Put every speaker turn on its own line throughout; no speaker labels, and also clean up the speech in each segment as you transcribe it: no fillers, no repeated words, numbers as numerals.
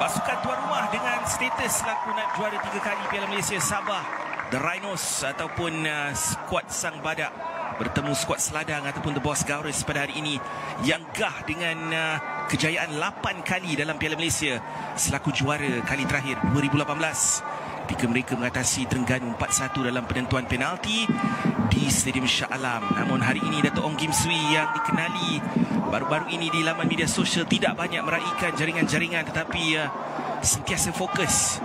Pasukan tuan rumah dengan status selaku nak juara 3 kali Piala Malaysia, Sabah The Rhinos ataupun skuad Sang Badak bertemu skuad Seladang ataupun The Boss Gaurus pada hari ini yang gah dengan kejayaan 8 kali dalam Piala Malaysia selaku juara kali terakhir 2018 ketika mereka mengatasi Terengganu 4-1 dalam penentuan penalti di Stadium Shah Alam. Namun hari ini Dato' Ong Kim Swee yang dikenali baru-baru ini di laman media sosial tidak banyak meraihkan jaringan-jaringan tetapi sentiasa fokus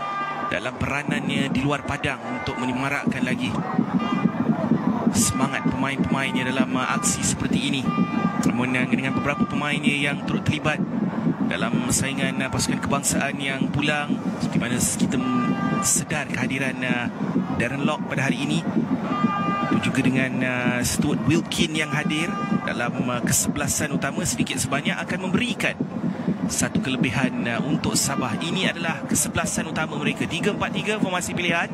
dalam peranannya di luar padang untuk menyemarakkan lagi semangat pemain-pemainnya dalam aksi seperti ini. Namun dengan beberapa pemainnya yang turut terlibat dalam saingan pasukan kebangsaan yang pulang, seperti mana kita sedar kehadiran Darren Lock pada hari ini, itu juga dengan Stuart Wilkin yang hadir dalam kesebelasan utama sedikit sebanyak akan memberikan satu kelebihan untuk Sabah. Ini adalah kesebelasan utama mereka, 3-4-3 formasi pilihan.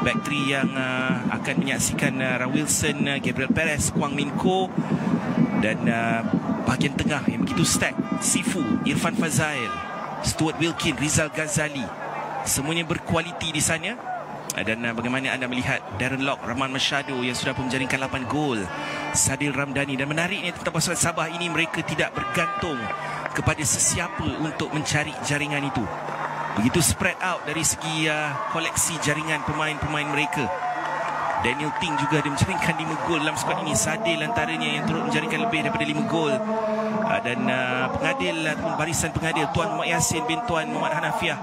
Back 3 yang akan menyaksikan Ra Wilson, Gabriel Perez, Kwang Min Ko, dan bahagian tengah yang begitu stack, Sifu, Irfan Fazail, Stuart Wilkin, Rizal Ghazali, semuanya berkualiti di sana. Dan bagaimana anda melihat Darren Lock, Rahman Mashado yang sudah pun menjaringkan 8 gol, Sadil Ramdhani. Dan menariknya tentang pasukan Sabah ini, mereka tidak bergantung kepada sesiapa untuk mencari jaringan itu. Begitu spread out dari segi koleksi jaringan pemain-pemain mereka. Daniel Ting juga dia menjaringkan 5 gol dalam skuad ini. Sadil antaranya yang turut menjaringkan lebih daripada 5 gol. Dan pengadil ataupun barisan pengadil Tuan Muhammad Yassin bin Tuan Muhammad Hanafiah,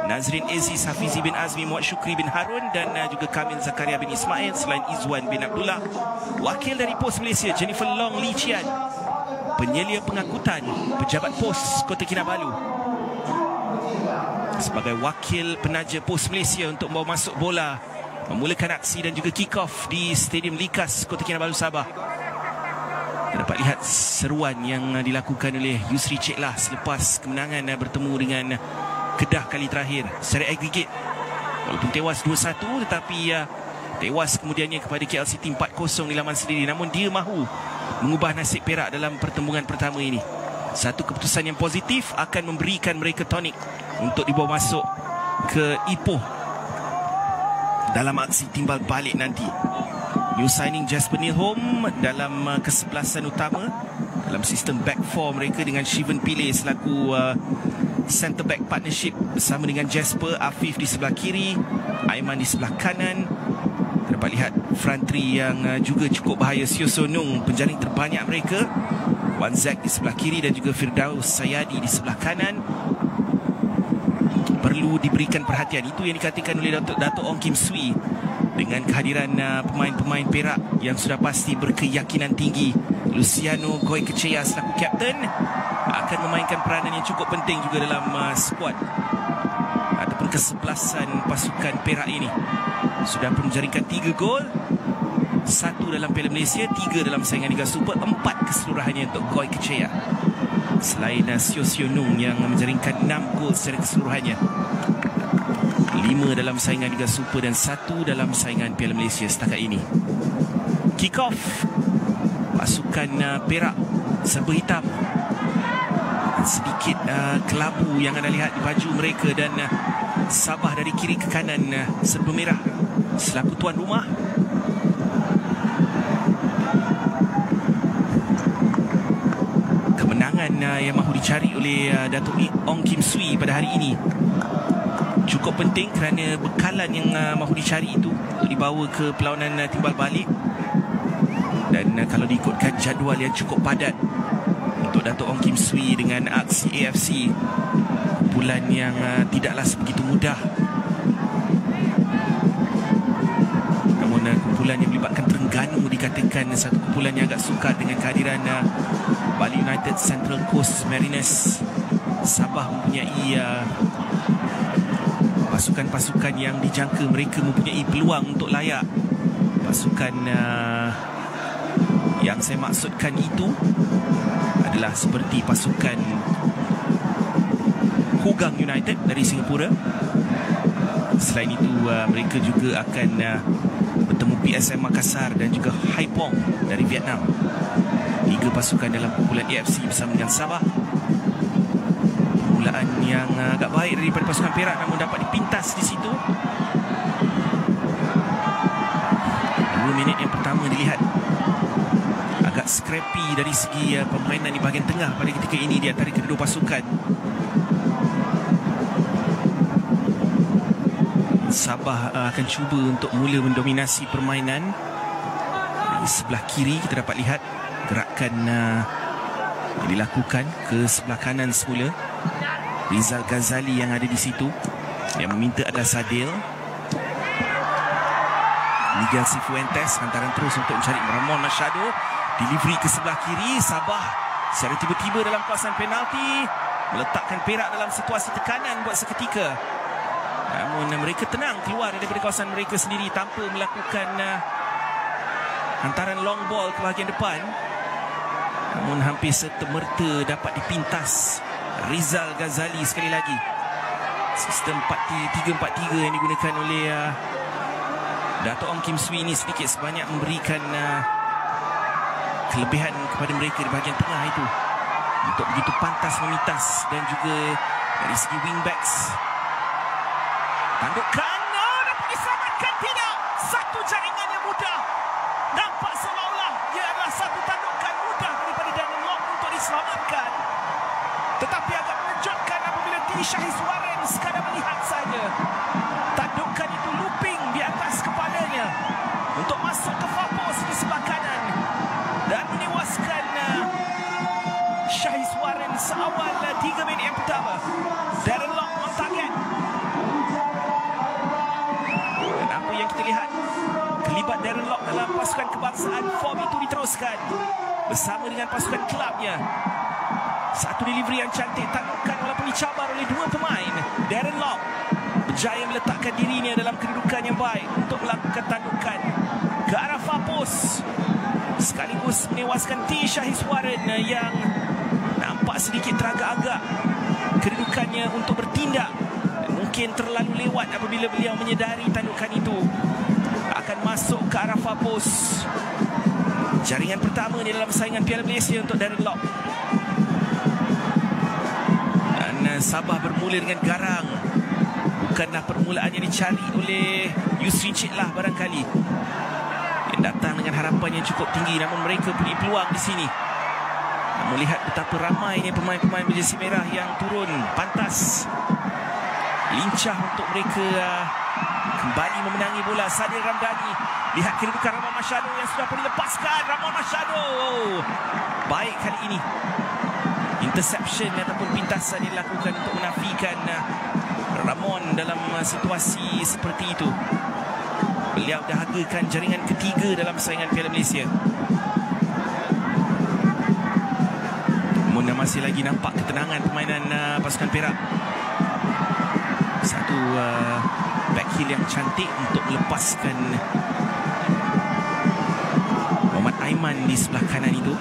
Nazrin Aziz, Hafizi bin Azmi, Muhammad Syukri bin Harun, dan juga Kamil Zakaria bin Ismail, selain Izwan bin Abdullah. Wakil dari Pos Malaysia Jennifer Long Lee Chian, penyelia pengangkutan pejabat pos Kota Kinabalu, sebagai wakil penaja Pos Malaysia untuk membawa masuk bola, memulakan aksi dan juga kick off di Stadium Likas Kota Kinabalu, Sabah. Kita dapat lihat seruan yang dilakukan oleh Yusri Ceklah selepas kemenangan bertemu dengan Kedah kali terakhir secara agregat. Walaupun tewas 2-1 tetapi tewas kemudiannya kepada KL City 4-0 di laman sendiri. Namun dia mahu mengubah nasib Perak dalam pertembungan pertama ini. Satu keputusan yang positif akan memberikan mereka tonik untuk dibawa masuk ke Ipoh dalam aksi timbal balik nanti. New signing Jasper Nilhom dalam kesebelasan utama dalam sistem back 4 mereka dengan Shivan Pillay selaku centre back partnership bersama dengan Jasper. Afif di sebelah kiri, Aiman di sebelah kanan. Kita dapat lihat front three yang juga cukup bahaya. Sio Sonung, penjaring terbanyak mereka, Wan Zak di sebelah kiri dan juga Firdaus Sayadi di sebelah kanan. Perlu diberikan perhatian, itu yang dikatakan oleh Dato' Ong Kim Swee dengan kehadiran pemain-pemain Perak yang sudah pasti berkeyakinan tinggi. Luciano Goy Kechea selaku kapten akan memainkan peranan yang cukup penting juga dalam skuad ataupun kesebelasan pasukan Perak ini. Sudah pun menjaringkan 3 gol, 1 dalam Piala Malaysia, 3 dalam saingan Liga Super, 4 keseluruhannya untuk Goy Kechea. Selain Sio Nung yang menjaringkan 6 gol secara keseluruhannya, 5 dalam saingan Liga Super dan 1 dalam saingan Piala Malaysia setakat ini. Kick off pasukan Perak serba hitam, sedikit kelabu yang anda lihat di baju mereka, dan Sabah dari kiri ke kanan serba merah selaku tuan rumah. Kemenangan yang mahu dicari oleh Dato' Ong Kim Swee pada hari ini cukup penting kerana bekalan yang mahu dicari itu untuk dibawa ke perlawanan timbal balik. Dan kalau diikutkan jadual yang cukup padat untuk Dato' Ong Kim Swee dengan aksi AFC, kumpulan yang tidaklah sebegitu mudah. Namun kumpulan yang melibatkan Terengganu dikatakan satu kumpulan yang agak sukar dengan kehadiran Bali United, Central Coast Mariners. Sabah mempunyai pasukan-pasukan yang dijangka mereka mempunyai peluang untuk layak. Pasukan yang saya maksudkan itu adalah seperti pasukan Hugang United dari Singapura. Selain itu mereka juga akan bertemu PSM Makassar dan juga Haipong dari Vietnam. 3 pasukan dalam kumpulan AFC bersama dengan Sabah permulaan yang agak baik daripada pasukan Perak, namun dapat dipintas di situ. 2 minit yang pertama dilihat agak scrappy dari segi permainan di bahagian tengah pada ketika ini di antara kedua pasukan. Sabah akan cuba untuk mula mendominasi permainan. Di sebelah kiri kita dapat lihat gerakan yang dilakukan ke sebelah kanan semula. Rizal Ghazali yang ada di situ. Yang meminta adalah Sadil. Miguel Cifuentes hantaran terus untuk mencari Ramon Machado. Delivery ke sebelah kiri. Sabah secara tiba-tiba dalam kawasan penalti meletakkan Perak dalam situasi tekanan buat seketika. Namun mereka tenang keluar daripada kawasan mereka sendiri tanpa melakukan hantaran long ball ke bahagian depan. Namun hampir serta-merta dapat dipintas Rizal Ghazali sekali lagi. Sistem 3-4-3 yang digunakan oleh Dato' Ong Kim Swee ini sedikit sebanyak memberikan kelebihan kepada mereka di bahagian tengah itu untuk begitu pantas memintas, dan juga dari segi wingbacks. Tandukan, dapat diselamatkan, tidak. Satu jaringan yang mudah. Nampak seolah-olah ia adalah satu tandukan mudah daripada Darren Lock untuk diselamatkan. Tetapi agak mengejutkan apabila T. Shahizwarin sekadar melihat saja. Tandukan itu looping di atas kepalanya untuk masuk ke Fapos di sebelah kanan dan menewaskan Shahizwarin seawal 3 minit yang pertama. Darren Lock on target. Dan apa yang kita lihat, kelibat Darren Lock dalam pasukan kebangsaan, form itu diteruskan bersama dengan pasukan kelabnya. Satu delivery yang cantik, tandukan walaupun dicabar oleh dua pemain. Darren Lock berjaya meletakkan dirinya dalam kedudukan yang baik untuk melakukan tandukan ke arah Fapos, sekaligus menewaskan T. Shahizwarin yang nampak sedikit teragak-agak kedudukannya untuk bertindak, dan mungkin terlalu lewat apabila beliau menyedari tandukan itu akan masuk ke arah Fapos. Jaringan pertama di dalam saingan Piala Malaysia untuk Darren Lock. Dan Sabah bermula dengan garang. Bukanlah permulaan yang dicari oleh Yusri Cik lah barangkali, yang datang dengan harapan yang cukup tinggi, namun mereka punya peluang di sini. Melihat betapa ramainya pemain-pemain berjersey merah yang turun pantas, lincah untuk mereka kembali memenangi bola. Sadil Ramdhani, lihat kedudukan Ramon Machado yang sudah pun dilepaskan. Ramon Machado baik kali ini, interception ataupun pintasan dilakukan untuk menafikan Ramon dalam situasi seperti itu. Beliau dahagakan jaringan ketiga dalam saingan Piala Malaysia. Namun masih lagi nampak ketenangan permainan pasukan Perak. Satu back heel yang cantik untuk melepaskan Muhammad Aiman di sebelah kanan itu.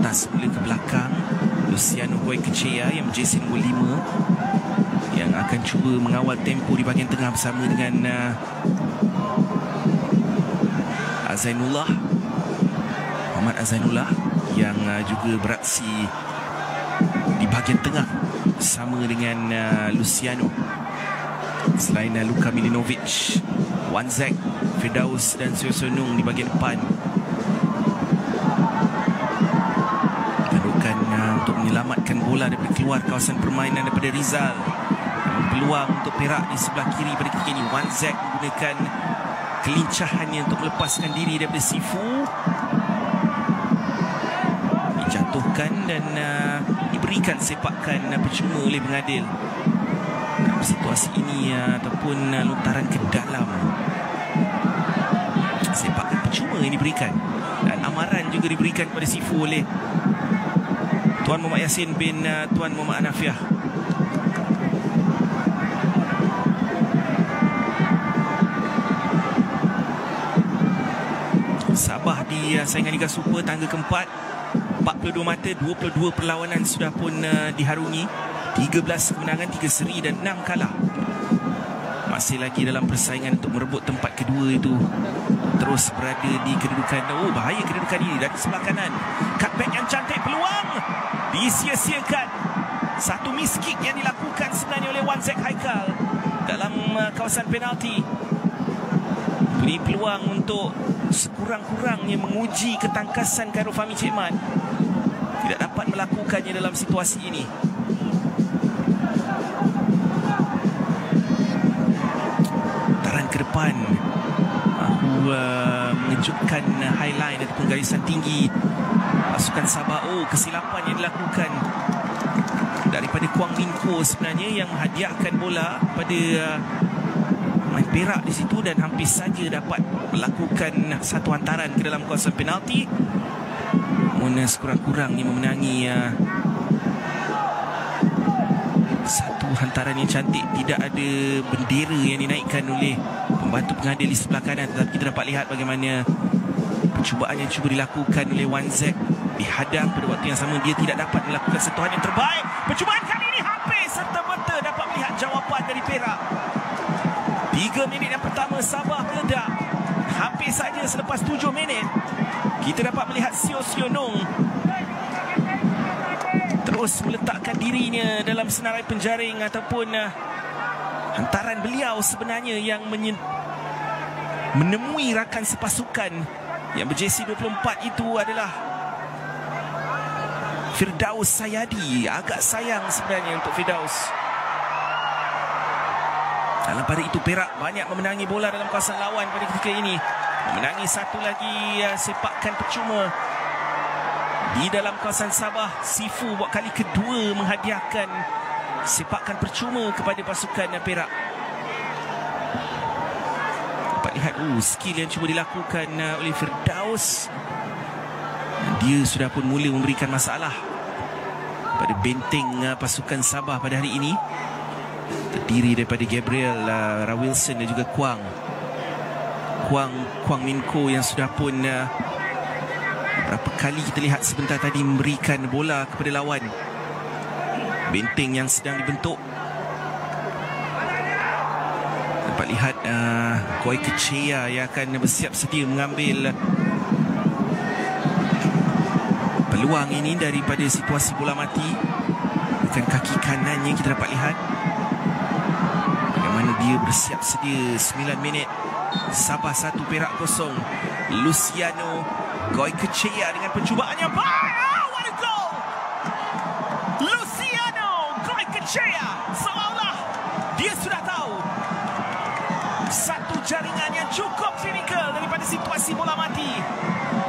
Tas mula ke belakang, Luciano Boy Kechea yang berjersey nombor 5 yang akan cuba mengawal tempo di bahagian tengah bersama dengan Azainullah, Muhammad Azainullah, yang juga beraksi di bahagian tengah bersama dengan Luciano. Selain Luka Milinovic, Wanzek, Firdaus dan Suyosunung di bahagian depan. Tandukan untuk menyelamatkan bola daripada keluar kawasan permainan daripada Rizal. Namun peluang untuk Perak di sebelah kiri pada ketika ini. Wanzek menggunakan kelincahannya untuk melepaskan diri daripada Sifu. Dijatuhkan dan diberikan sepakan percuma oleh pengadil. Dalam situasi ini ataupun lontaran ke dalam, sepakan percuma yang diberikan, dan amaran juga diberikan kepada Sifu oleh Tuan Muhammad Yassin bin Tuan Muhammad Anafiah. Sabah di saingan Liga Super tangga keempat, 42 mata, 22 perlawanan sudah pun diharungi, 13 kemenangan, 3 seri dan 6 kalah. Masih lagi dalam persaingan untuk merebut tempat kedua itu, terus berada di kedudukan, bahaya kedudukan ini dari sebelah kanan. Cutback yang cantik, peluang Disia-siakan satu miskik yang dilakukan sebenarnya oleh Wan Zek Haikal dalam kawasan penalti. Beri peluang untuk sekurang-kurangnya menguji ketangkasan Khairul Fahmi Cik Mat. Tidak dapat melakukannya dalam situasi ini. Taran ke depan mengejutkan highline ataupun garisan tinggi pasukan Sabah. Kesilapan yang dilakukan daripada Kwang Min Ko sebenarnya yang menghadiahkan bola pada main Perak di situ dan hampir saja dapat melakukan satu hantaran ke dalam kawasan penalti. Namun sekurang-kurangnya memenangi satu hantaran yang cantik. Tidak ada bendera yang dinaikkan oleh pembantu pengadil di sebelah kanan, tetapi kita dapat lihat bagaimana percubaan yang cuba dilakukan oleh Wan Zek dihadang. Pada waktu yang sama dia tidak dapat melakukan sentuhan yang terbaik. Percubaan kali ini hampir serta-merta dapat melihat jawapan dari Perak. 3 minit yang pertama Sabah meledak. Hampir saja selepas 7 minit kita dapat melihat Sio Nong terus meletakkan dirinya dalam senarai penjaring ataupun hantaran beliau sebenarnya yang menemui rakan sepasukan yang berjersey 24 itu adalah Firdaus Sayadi. Agak sayang sebenarnya untuk Firdaus. Dalam pada itu Perak banyak memenangi bola dalam kawasan lawan pada ketika ini. Memenangi satu lagi sepakan percuma di dalam kawasan Sabah. Sifu buat kali kedua menghadiahkan sepakan percuma kepada pasukan Perak. Dapat lihat skill yang cuba dilakukan oleh Firdaus. Dia sudah pun mula memberikan masalah pada benteng pasukan Sabah pada hari ini. Terdiri daripada Gabriel Rawilson dan juga Kwang Min Ko yang sudah pun beberapa kali kita lihat sebentar tadi memberikan bola kepada lawan. Benteng yang sedang dibentuk. Dapat lihat Koi Kechea yang akan bersiap sedia mengambil peluang ini daripada situasi bola mati. Bukan kaki kanannya kita dapat lihat bagaimana dia bersiap sedia. 9 minit Sabah 1 Perak 0. Luciano Koi Kechea dengan percubaannya baik. What a goal! Luciano Koi Kechea seolah dia sudah tahu satu jaringan yang cukup klinikal daripada situasi bola mati.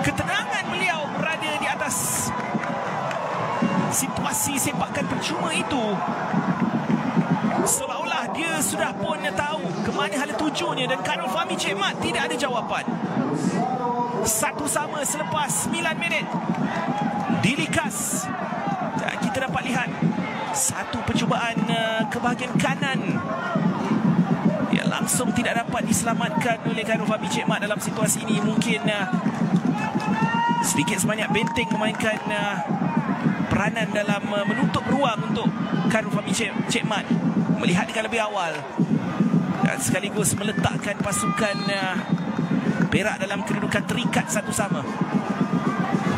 Ketenangan beliau berada di atas situasi sepakan percuma itu. Seolah-olah dia sudah pun tahu ke mana hala tujunya dan Khairul Fahmi Cik Mat tidak ada jawapan. 1-1 selepas 9 minit dilikas. Dan kita dapat lihat satu percubaan ke bahagian kanan yang langsung tidak dapat diselamatkan oleh Khairul Fahmi Cik Mat dalam situasi ini. Mungkin sedikit sebanyak benteng memainkan peranan dalam menutup ruang untuk Khairul Fahmi Cik Mat melihat dengan lebih awal dan sekaligus meletakkan pasukan Perak dalam kedudukan terikat satu sama.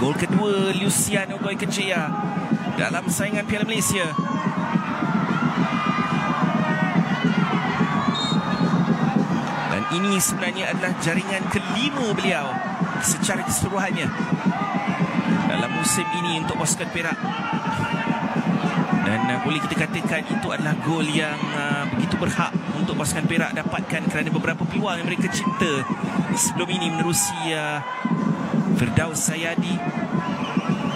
Gol kedua Luciano Koi Kechea dalam saingan Piala Malaysia. Dan ini sebenarnya adalah jaringan kelima beliau secara keseluruhannya dalam musim ini untuk pasukan Perak. Dan boleh kita katakan itu adalah gol yang begitu berhak untuk pasukan Perak dapatkan kerana beberapa peluang yang mereka cipta sebelum ini menerusi Firdaus Sayadi.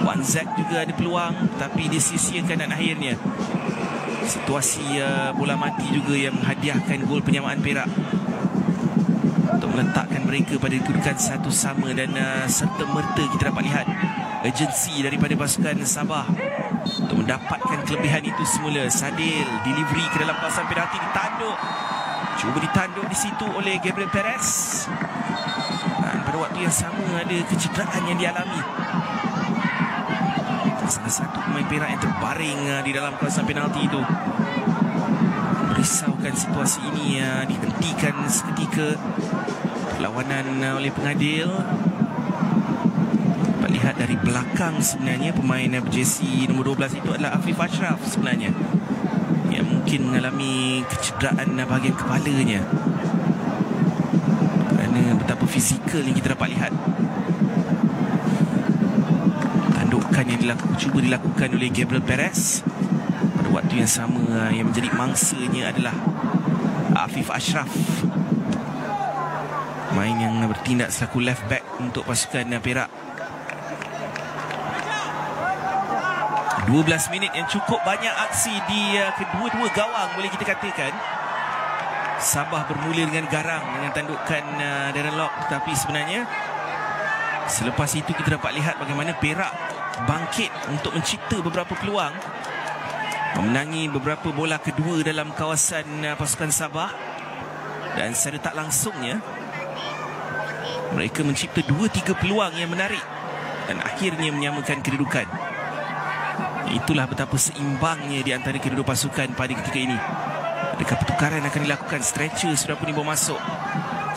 Wan Zek juga ada peluang tapi disisiakan dan akhirnya situasi bola mati juga yang menghadiahkan gol penyamaan Perak untuk meletakkan mereka pada kedudukan satu sama. Dan serta-merta kita dapat lihat urgensi daripada pasukan Sabah untuk mendapatkan kelebihan itu semula. Sadil delivery ke dalam kawasan penalti, ditanduk, cuba ditanduk di situ oleh Gabriel Perez. Dan pada waktu yang sama ada kecederaan yang dialami salah satu pemain Perak yang terbaring di dalam kawasan penalti itu. Merisaukan situasi ini, dihentikan seketika perlawanan oleh pengadil. Dapat lihat lihat dari belakang sebenarnya pemain berjersey nombor 12 itu adalah Afif Ashraf sebenarnya, yang mungkin mengalami kecederaan bahagian kepalanya kerana betapa fizikal yang kita dapat lihat. Tandukan yang cuba dilakukan oleh Gabriel Perez pada waktu yang sama, yang menjadi mangsanya adalah Afif Ashraf, main yang bertindak selaku left back untuk pasukan Perak. 12 minit yang cukup banyak aksi di kedua-dua gawang, boleh kita katakan. Sabah bermula dengan garang dengan tandukan Darren Lock, tetapi sebenarnya selepas itu kita dapat lihat bagaimana Perak bangkit untuk mencipta beberapa peluang, memenangi beberapa bola kedua dalam kawasan pasukan Sabah, dan secara tak langsungnya mereka mencipta 2-3 peluang yang menarik dan akhirnya menyamakan kedudukan. Itulah betapa seimbangnya di antara kedua pasukan pada ketika ini. Adakah pertukaran akan dilakukan? Stretcher sudah pun dibawa masuk.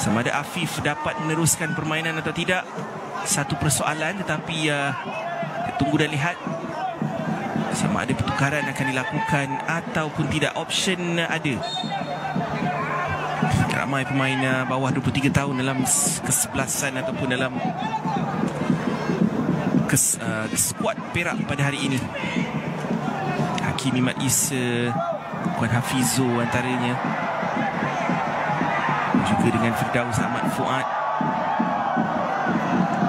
Sama ada Afif dapat meneruskan permainan atau tidak, satu persoalan, tetapi kita tunggu dan lihat sama ada pertukaran akan dilakukan ataupun tidak. Option ada. Ramai pemain bawah 23 tahun dalam kesebelasan ataupun dalam skuad Perak pada hari ini. Hakim Imad Isa, Kuan Hafizo antaranya, juga dengan Firdaus Ahmad Fuad.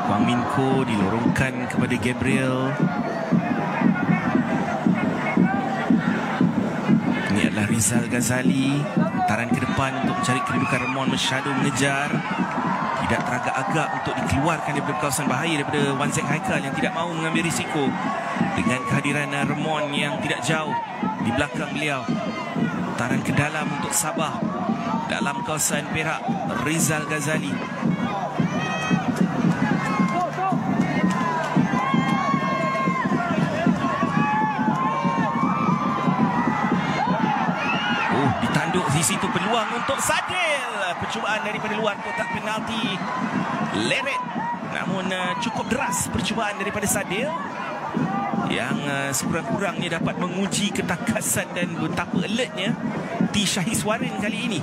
Wang Minko dilorongkan kepada Gabriel. Ini adalah Rizal Ghazali, hantaran ke depan untuk mencari kedudukan. Remon Mashado mengejar, tidak teragak-agak untuk dikeluarkan daripada kawasan bahaya daripada Wan Zek Haikal yang tidak mahu mengambil risiko dengan kehadiran Remon yang tidak jauh di belakang beliau. Hantaran ke dalam untuk Sabah dalam kawasan Perak, Rizal Ghazali. Ditanduk di situ, peluang untuk Sadil. Percubaan daripada luar kotak penalti leret, namun cukup deras percubaan daripada Sadil yang sekurang-kurangnya dapat menguji ketakasan dan betapa alertnya T. Syahizwarin kali ini.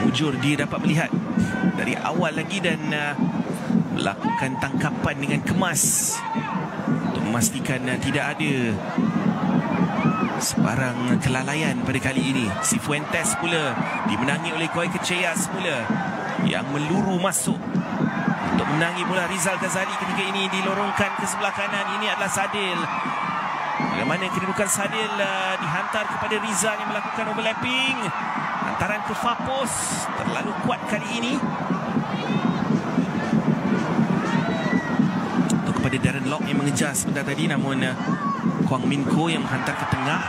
Mujur dia dapat melihat dari awal lagi dan melakukan tangkapan dengan kemas untuk memastikan tidak ada sebarang kelalaian pada kali ini. Cifuentes pula dimenangi oleh Koi Keceyas pula yang meluru masuk untuk menangi bola. Rizal Ghazali ketika ini dilorongkan ke sebelah kanan. Ini adalah Sadil. Bagaimana kedudukan Sadil? Dihantar kepada Rizal yang melakukan overlapping. Hantaran ke Fapos terlalu kuat kali ini. Untuk kepada Darren Lock yang mengejar sebentar tadi, namun Kwang Min Ko yang menghantar ke tengah.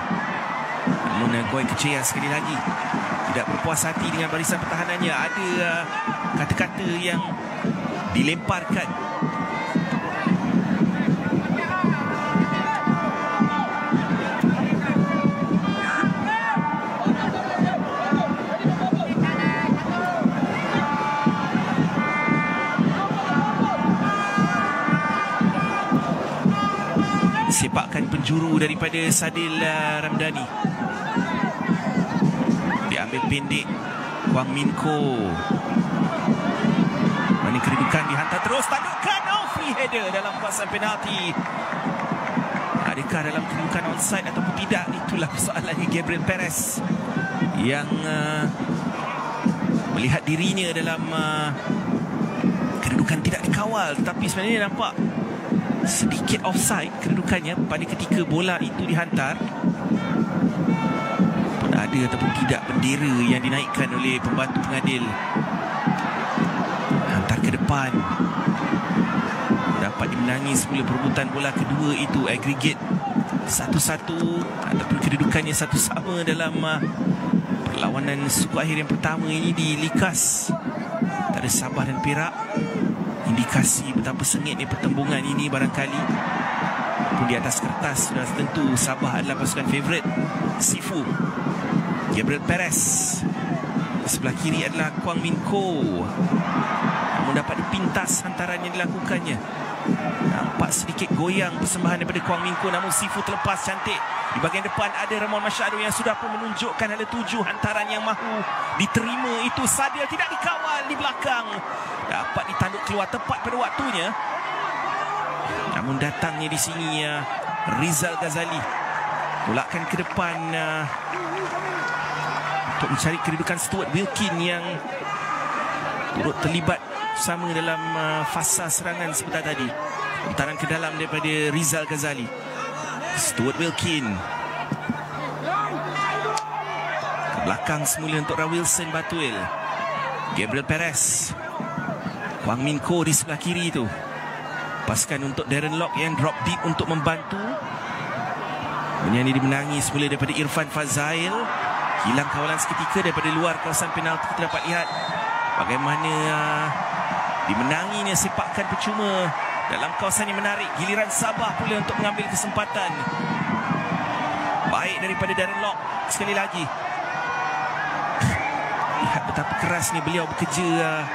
Namun Koi Keceyas sekali lagi tidak berpuas hati dengan barisan pertahanannya. Ada kata-kata yang dilemparkan. Sepakan penjuru daripada Sadil Ramdhani. Diambil pendek Kwang Min Ko. Mana kedudukan dihantar terus, tandukan, free header dalam kawasan penalti. Adakah dalam kedudukan onside ataupun tidak? Itulah persoalannya Gabriel Perez yang melihat dirinya dalam kedudukan tidak dikawal, tetapi sebenarnya nampak sedikit offside kedudukannya pada ketika bola itu dihantar. Pun ada ataupun tidak bendera yang dinaikkan oleh pembantu pengadil. Hantar ke depan, dapat dimenangi semula perebutan bola kedua itu. Aggregate 1-1 ataupun kedudukannya 1 sama dalam perlawanan suku akhir yang pertama ini di Likas antara Sabah dan Perak. Indikasi betapa sengitnya pertembungan ini barangkali. Pun di atas kertas sudah tentu Sabah adalah pasukan favourite. Sifu, Gabriel Perez. Di sebelah kiri adalah Kwang Min Ko. namun dapat dipintas hantaran yang dilakukannya. Nampak sedikit goyang persembahan daripada Kwang Min Ko, namun Sifu terlepas cantik. Di bahagian depan ada Ramon Machado yang sudah pun menunjukkan ada 7 hantaran yang mahu diterima. Itu Sadil tidak dikawal di belakang, dapat ditanduk keluar tepat pada waktunya. Namun datangnya di sini Rizal Ghazali tolakkan ke depan untuk mencari kedudukan Stuart Wilkin yang turut terlibat sama dalam fasa serangan sebentar tadi. Putaran ke dalam daripada Rizal Ghazali. Stuart Wilkin ke belakang semula untuk Wilson Batuil. Gabriel Perez, Kwang Min Ko di sebelah kiri itu. Paskan untuk Darren Lock yang drop deep untuk membantu. Yang dimenangi semula daripada Irfan Fazail. Hilang kawalan seketika daripada luar kawasan penalti. Kita dapat lihat bagaimana dimenanginya sepakan percuma dalam kawasan yang menarik. Giliran Sabah pula untuk mengambil kesempatan. Baik daripada Darren Lock sekali lagi. Lihat betapa kerasnya beliau bekerja.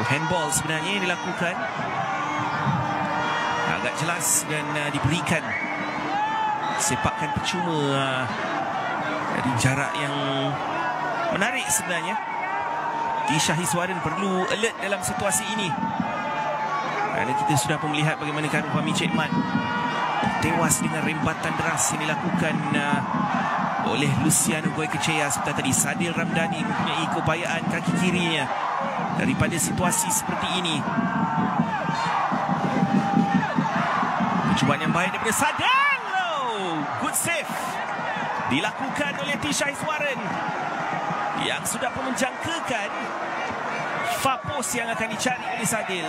Handball sebenarnya yang dilakukan agak jelas dan diberikan sepakan percuma dari jarak yang menarik sebenarnya. Tisha Hiswaran perlu alert dalam situasi ini. Kerana kita sudah pun melihat bagaimana Karun Fahmi Cik Mat tewas dengan rembatan deras yang dilakukan oleh Luciano Goycochea sebentar tadi. Sadil Ramdhani mempunyai keupayaan kaki kirinya daripada situasi seperti ini. Percubaan yang baik daripada Sadil. Good save dilakukan oleh Tisha Hiswaran yang sudah pun menjangkakan Fapos yang akan dicari oleh Sadil.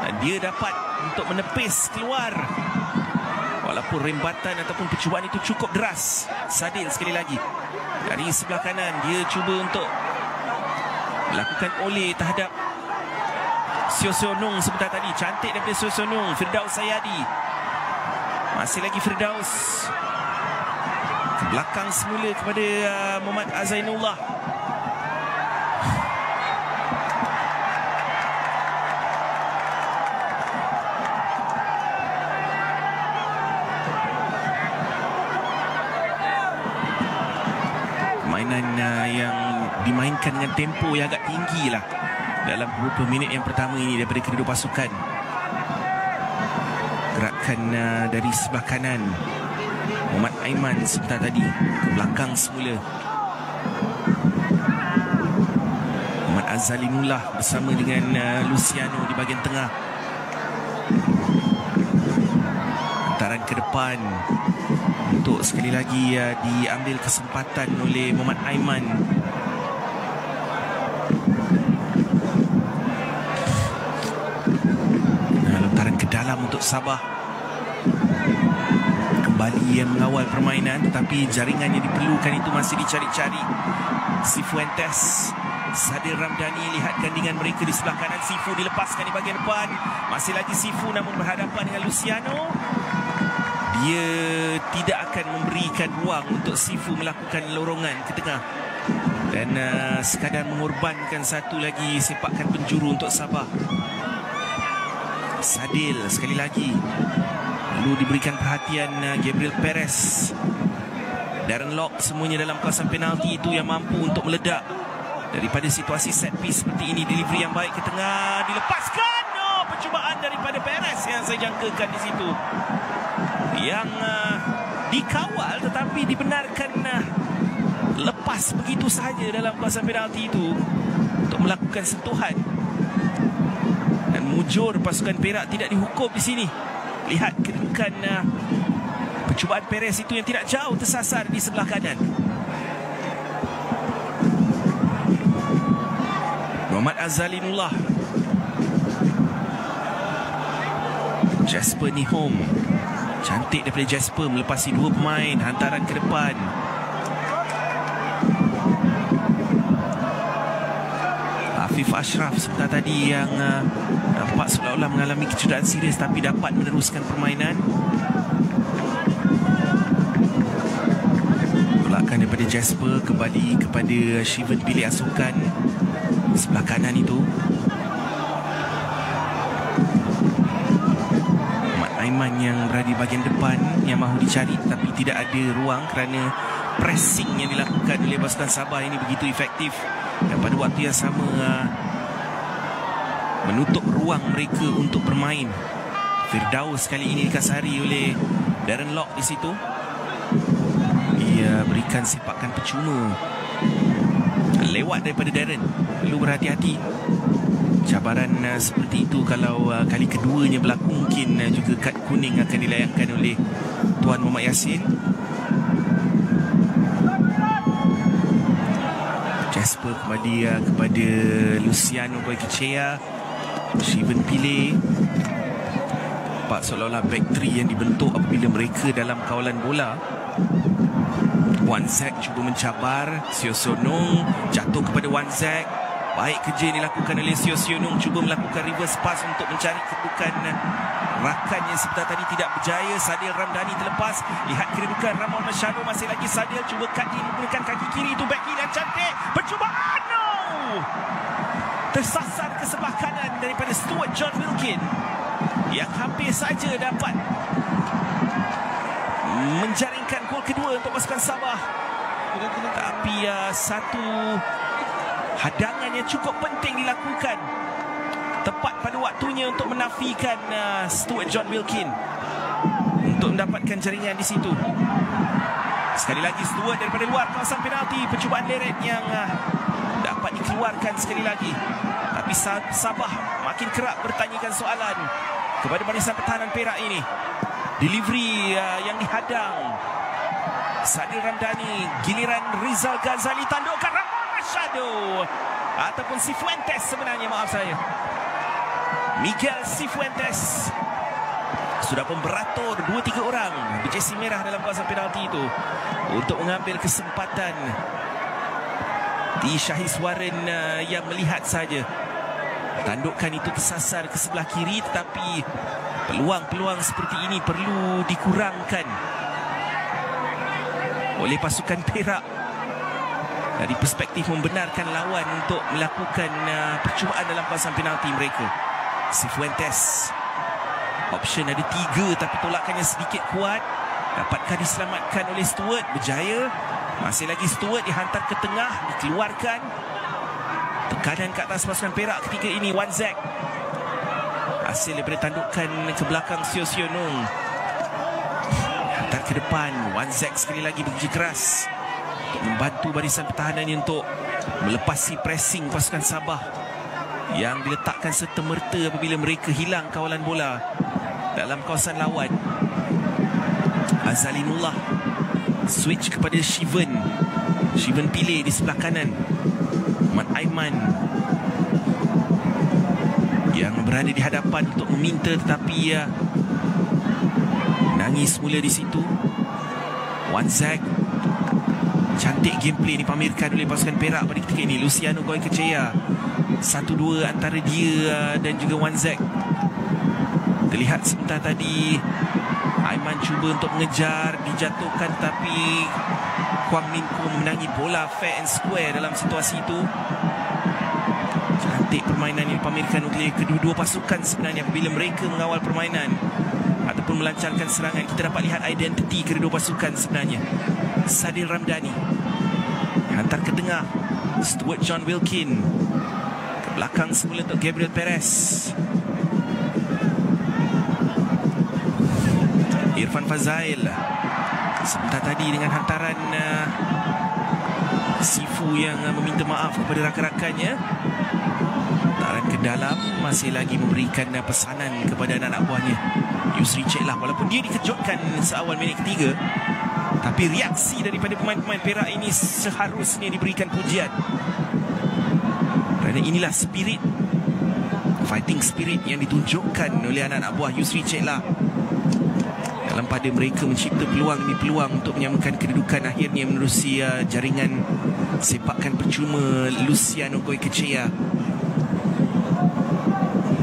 Dan dia dapat untuk menepis keluar. Walaupun rembatan ataupun percubaan itu cukup deras. Sadil sekali lagi dari sebelah kanan, dia cuba untuk melakukan oleh terhadap Sio Nung sebentar tadi. Cantik daripada Sio Nung. Firdaus Sayadi, masih lagi Firdaus ke belakang semula kepada Muhammad Azainullah. Permainan yang dimainkan dengan tempo yang agak tinggi lah dalam beberapa minit yang pertama ini daripada kedua pasukan. Gerakan dari sebelah kanan Muhammad Aiman sebentar tadi ke belakang semula. Muhammad Azalinullah bersama dengan Luciano di bahagian tengah. Hantaran ke depan untuk sekali lagi diambil kesempatan oleh Muhammad Aiman. Lontaran ke dalam untuk Sabah. Kembali yang mengawal permainan, tetapi jaringan yang diperlukan itu masih dicari-cari. Sifuentes, Sadil Ramdhani, lihat gandingan mereka di sebelah kanan. Sifu dilepaskan di bahagian depan. Masih lagi Sifu namun berhadapan dengan Luciano. Dia tidak akan memberikan ruang untuk Sifu melakukan lorongan ke tengah. Dan sekadar mengorbankan satu lagi sepakan penjuru untuk Sabah. Sadil sekali lagi. Perlu diberikan perhatian Gabriel Perez, Darren Lock, semuanya dalam kawasan penalti itu yang mampu untuk meledak daripada situasi set piece seperti ini. Delivery yang baik ke tengah, dilepaskan. Percubaan daripada Perez yang saya jangkakan di situ, yang dikawal tetapi dibenarkan lepas begitu sahaja dalam kawasan penalti itu untuk melakukan sentuhan. Dan mujur pasukan Perak tidak dihukum di sini. Lihat kedudukan percubaan Perez itu yang tidak jauh tersasar di sebelah kanan. Muhammad Azalinullah, Jasper Nihom. Cantik daripada Jasper melepasi dua pemain. Hantaran ke depan. Afif Ashraf sebentar tadi yang nampak seolah-olah mengalami kecederaan serius tapi dapat meneruskan permainan. Tolakan daripada Jasper kembali kepada Shivan pilih asukan sebelah kanan itu. Aiman yang berada di bahagian depan yang mahu dicari, tapi tidak ada ruang kerana pressing yang dilakukan oleh pasukan Sabah ini begitu efektif, dan pada waktu yang sama menutup ruang mereka untuk bermain. Firdaus kali ini dikasari oleh Darren Lock di situ. Ia berikan sepakan percuma lewat daripada Darren. Perlu berhati-hati. Cabaran seperti itu kalau kali keduanya berlaku, mungkin juga kad kuning akan dilayangkan oleh Tuan Muhammad Yassin. Jasper kepada Luciano Goycochea. Shivan Pillay. Nampak seolah-olah back three yang dibentuk apabila mereka dalam kawalan bola. Wan Zack cuba mencabar Seo Sonong, jatuh kepada Wan Zack. Baik kerja yang dilakukan oleh Seo Sonong, cuba melakukan reverse pass untuk mencari kedudukan rakan yang sebentar tadi tidak berjaya. Sadil Ramdhani terlepas. Lihat kedudukan Ramon Machado, masih lagi Sadil cuba cut in menggunakan kaki kiri, itu back dan cantik. Percubaan, no! Tersasar ke sebelah kanan daripada Stuart John Wilkin yang hampir saja dapat menjaringkan gol kedua untuk pasukan Sabah. Tapi satu hadangan yang cukup penting dilakukan tepat pada waktunya untuk menafikan Stuart John Wilkin untuk mendapatkan jaringan di situ. Sekali lagi Stuart daripada luar kawasan penalti. Percubaan leret yang dapat dikeluarkan sekali lagi. Tapi Sabah makin kerap bertanyakan soalan kepada barisan pertahanan Perak ini. Delivery yang dihadang Sadil Ramdhani, giliran Rizal Ghazali tandukkan Ramon Machado ataupun Cifuentes sebenarnya, maaf saya, Miguel Cifuentes sudah pun beratur 2-3 orang berjersey merah dalam kawasan penalti itu untuk mengambil kesempatan. Di Syahis Warren yang melihat saja tandukan itu tersasar ke sebelah kiri, tetapi peluang-peluang seperti ini perlu dikurangkan oleh pasukan Perak dari perspektif membenarkan lawan untuk melakukan percubaan dalam kawasan penalti mereka. Cifuentes, option ada 3 tapi tolakannya sedikit kuat. Dapatkah diselamatkan oleh Stuart? Berjaya. Masih lagi Stuart dihantar ke tengah, dikeluarkan. Tekanan ke atas pasukan Perak ketika ini. Wan Zack hasil daripada tandukan ke belakang Seo Sonong, hantar ke depan. Wan Zack sekali lagi bekerja keras untuk membantu barisan pertahanan untuk melepasi pressing pasukan Sabah yang diletakkan serta-merta apabila mereka hilang kawalan bola dalam kawasan lawan. Azalinullah switch kepada Shivan Pillay di sebelah kanan. Mat Aiman yang berada di hadapan untuk meminta, tetapi nangis mula di situ. Wan Zack, cantik gameplay dipamerkan oleh pasukan Perak pada ketika ini. Luciano Goycochea, 1-2 antara dia dan juga Wan Zack. Terlihat sebentar tadi Aiman cuba untuk mengejar, dijatuhkan, tapi Kwang Min Ko memenangi bola fair and square dalam situasi itu. Cantik permainan yang dipamerkan oleh kedua-dua pasukan sebenarnya apabila mereka mengawal permainan ataupun melancarkan serangan. Kita dapat lihat identiti kedua-dua pasukan sebenarnya. Sadil Ramdhani hantar ke tengah, Stuart John Wilkin ke belakang semula untuk Gabriel Perez. Irfan Fazail sebentar tadi dengan hantaran Sifu yang meminta maaf kepada rakan-rakannya. Hantaran ke dalam, masih lagi memberikan pesanan kepada anak-anak buahnya. Yusri Ceklah, walaupun dia dikejutkan seawal minit ketiga, tapi reaksi daripada pemain-pemain Perak ini seharusnya diberikan pujian. Kerana inilah spirit, fighting spirit yang ditunjukkan oleh anak-anak buah Yusri Ceklah dalam pada mereka mencipta peluang demi peluang untuk menyamakan kedudukan, akhirnya menerusi jaringan sepakan percuma Luciano Goycochea.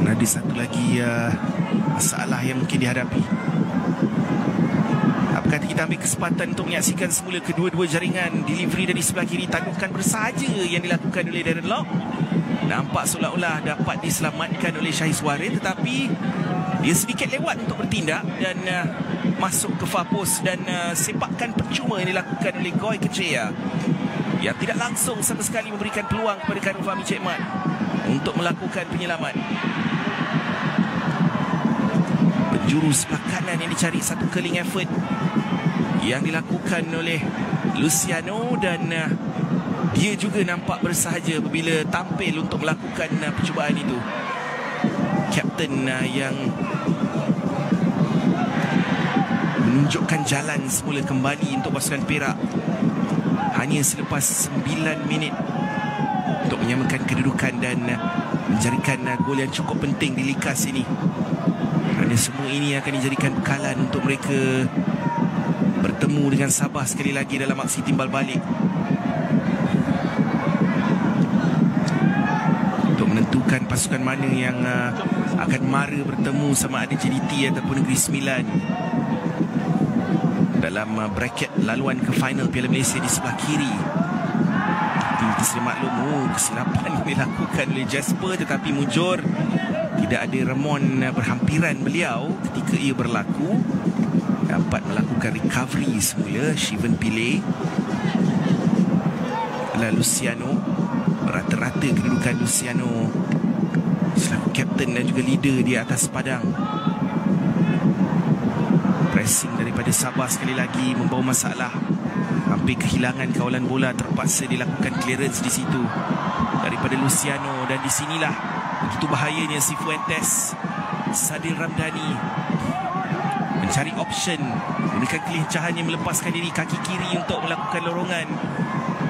Dan ada satu lagi masalah yang mungkin dihadapi. Apa kata kita ambil kesempatan untuk menyaksikan semula kedua-dua jaringan. Delivery dari sebelah kiri, tandukan bersahaja yang dilakukan oleh Darren Lock. Nampak seolah-olah dapat diselamatkan oleh Syahis Warin, tetapi dia sedikit lewat untuk bertindak dan masuk ke far post, dan sepakan percuma yang dilakukan oleh Goy Kechea yang tidak langsung sama sekali memberikan peluang kepada Khairul Fahmi Cik Mat untuk melakukan penyelamat. Penjuru sebelah kanan yang dicari, satu curling effort yang dilakukan oleh Luciano, dan dia juga nampak bersahaja apabila tampil untuk melakukan percubaan itu. Kapten yang menunjukkan jalan semula kembali untuk pasukan Perak hanya selepas 9 minit untuk menyamakan kedudukan dan menjadikan gol yang cukup penting di likas ini. Kerana semua ini akan dijadikan bekalan untuk mereka bertemu dengan Sabah sekali lagi dalam aksi timbal balik untuk menentukan pasukan mana yang akan mara bertemu sama ada JDT ataupun Negeri Sembilan dalam bracket laluan ke final Piala Malaysia di sebelah kiri. Kita sedia maklum kesilapan dilakukan oleh Jasper, tetapi mujur tidak ada remon berhampiran beliau ketika ia berlaku. Dapat melakukan recovery semula Shivan Pillay. Luciano, rata-rata kedudukan Luciano selaku kapten dan juga leader di atas padang. Pressing daripada Sabah sekali lagi membawa masalah. Hampir kehilangan kawalan bola, terpaksa dilakukan clearance di situ daripada Luciano, dan di sinilah begitu bahayanya si Fuentes. Sadil Ramdhani mencari option, gunakan kelincahannya melepaskan diri kaki kiri untuk melakukan lorongan,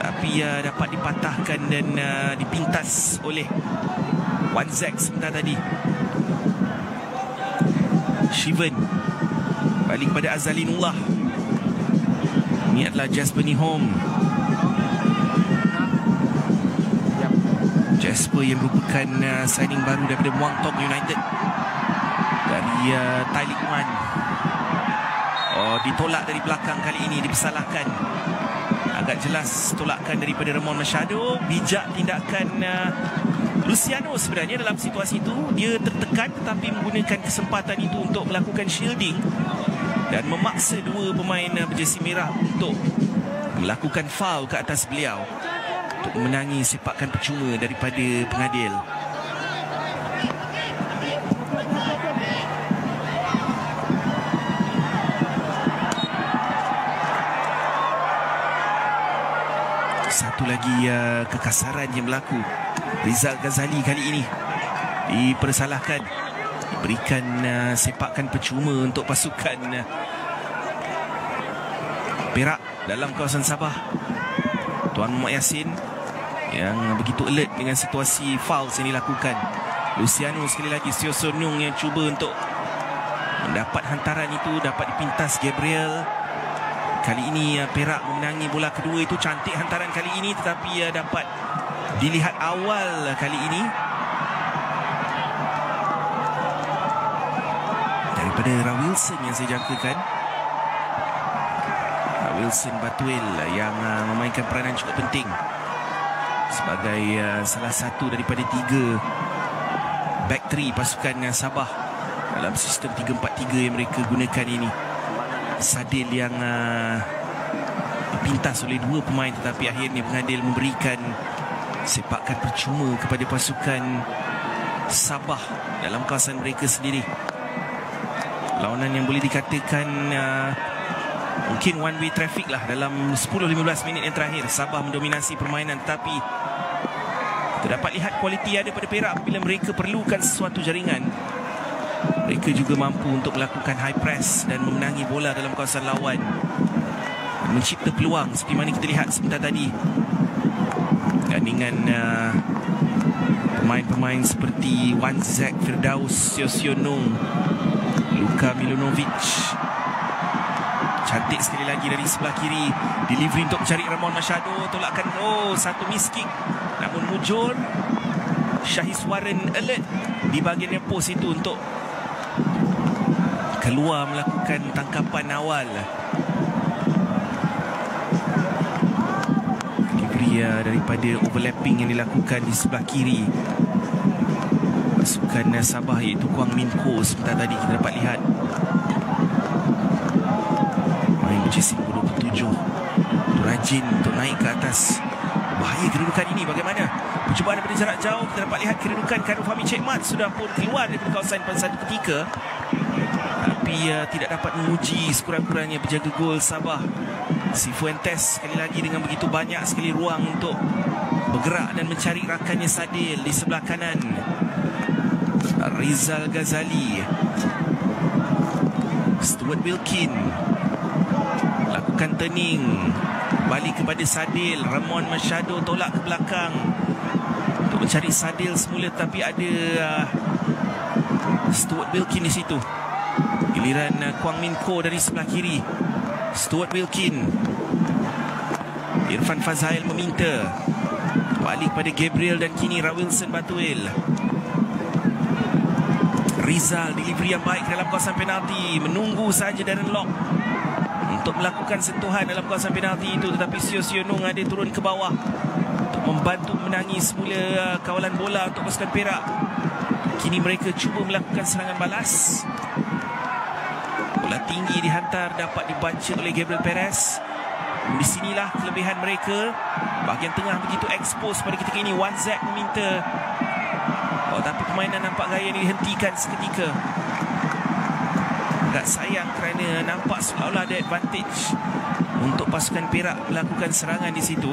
tapi dapat dipatahkan dan dipintas oleh Wan Zek sebentar tadi. Shivan balik kepada Azalinullah. Ini adalah Jasper Nihom. Jasper yang merupakan signing baru daripada Muang Thong United dari Thai League One. Ditolak dari belakang kali ini, dipersalahkan. Agak jelas tolakan daripada Ramon Machado. Bijak tindakan Luciano sebenarnya dalam situasi itu. Dia tertekan tetapi menggunakan kesempatan itu untuk melakukan shielding dan memaksa dua pemain berjersey merah untuk melakukan foul ke atas beliau untuk memenangi sepakan percuma daripada pengadil. Satu lagi kekasaran yang berlaku. Rizal Ghazali kali ini dipersalahkan, diberikan sepakan percuma untuk pasukan Perak dalam kawasan Sabah. Tuan Muhammad Yassin yang begitu alert dengan situasi fouls yang dilakukan. Luciano sekali lagi, Sio Sonung yang cuba untuk mendapat hantaran itu, dapat dipintas Gabriel. Kali ini Perak memenangi bola kedua itu. Cantik hantaran kali ini, tetapi dapat dilihat awal kali ini daripada Wilson yang saya jangkakan. Wilson Batuel yang memainkan peranan cukup penting sebagai salah satu daripada 3 back 3 pasukan Sabah dalam sistem 3-4-3 yang mereka gunakan ini. Sadil yang dipintas oleh 2 pemain, tetapi akhirnya pengadil memberikan sepakan percuma kepada pasukan Sabah dalam kawasan mereka sendiri. Lawanan yang boleh dikatakan mungkin one way traffic lah. Dalam 10-15 minit yang terakhir Sabah mendominasi permainan, tapi terdapat lihat kualiti ada pada Perak apabila mereka perlukan sesuatu jaringan. Mereka juga mampu untuk melakukan high press dan memenangi bola dalam kawasan lawan, mencipta peluang seperti mana kita lihat sebentar tadi. Dan dengan pemain-pemain seperti Wan Zek, Firdaus, Sio Sionung, Luka Milunovic. Cantik sekali lagi dari sebelah kiri. Delivery untuk mencari Ramon Machado. Tolakkan, satu miss kick. Namun mujur. Syahis Warin alert di bahagian post itu untuk keluar melakukan tangkapan awal. Delivery daripada overlapping yang dilakukan di sebelah kiri. pasukan Sabah, iaitu Kwang Min Ko. Sebentar tadi kita dapat lihat main berjersey 27 rajin untuk naik ke atas. Bahaya kedudukan ini, bagaimana percubaan daripada jarak jauh. Kita dapat lihat kedudukan Khairul Fahmi Cik Mat sudah pun keluar daripada kawasan pada satu ketika, tapi tidak dapat menguji sekurang-kurangnya penjaga gol Sabah Cifuentes sekali lagi dengan begitu banyak sekali ruang untuk bergerak dan mencari rakannya Sadil di sebelah kanan. Rizal Ghazali, Stuart Wilkin lakukan turning balik kepada Sadil. Ramon Machado tolak ke belakang untuk mencari Sadil semula, tapi ada Stuart Wilkin di situ. Giliran Kwang Min Ko dari sebelah kiri. Stuart Wilkin, Irfan Fazail meminta balik pada Gabriel dan kini Rawilson Batuil. Rizal, delivery yang baik dalam kawasan penalti. Menunggu saja Darren Lock untuk melakukan sentuhan dalam kawasan penalti itu, tetapi Sio Sionung ada turun ke bawah untuk membantu menangi semula kawalan bola untuk pasukan Perak. Kini mereka cuba melakukan serangan balas. Bola tinggi dihantar, dapat dibaca oleh Gabriel Perez. Di sinilah kelebihan mereka. Bahagian tengah begitu expose pada ketika ini. Wan Zek meminta, tapi permainan nampak gaya ini dihentikan seketika. Agak sayang kerana nampak seolah-olah ada advantage untuk pasukan Perak melakukan serangan di situ.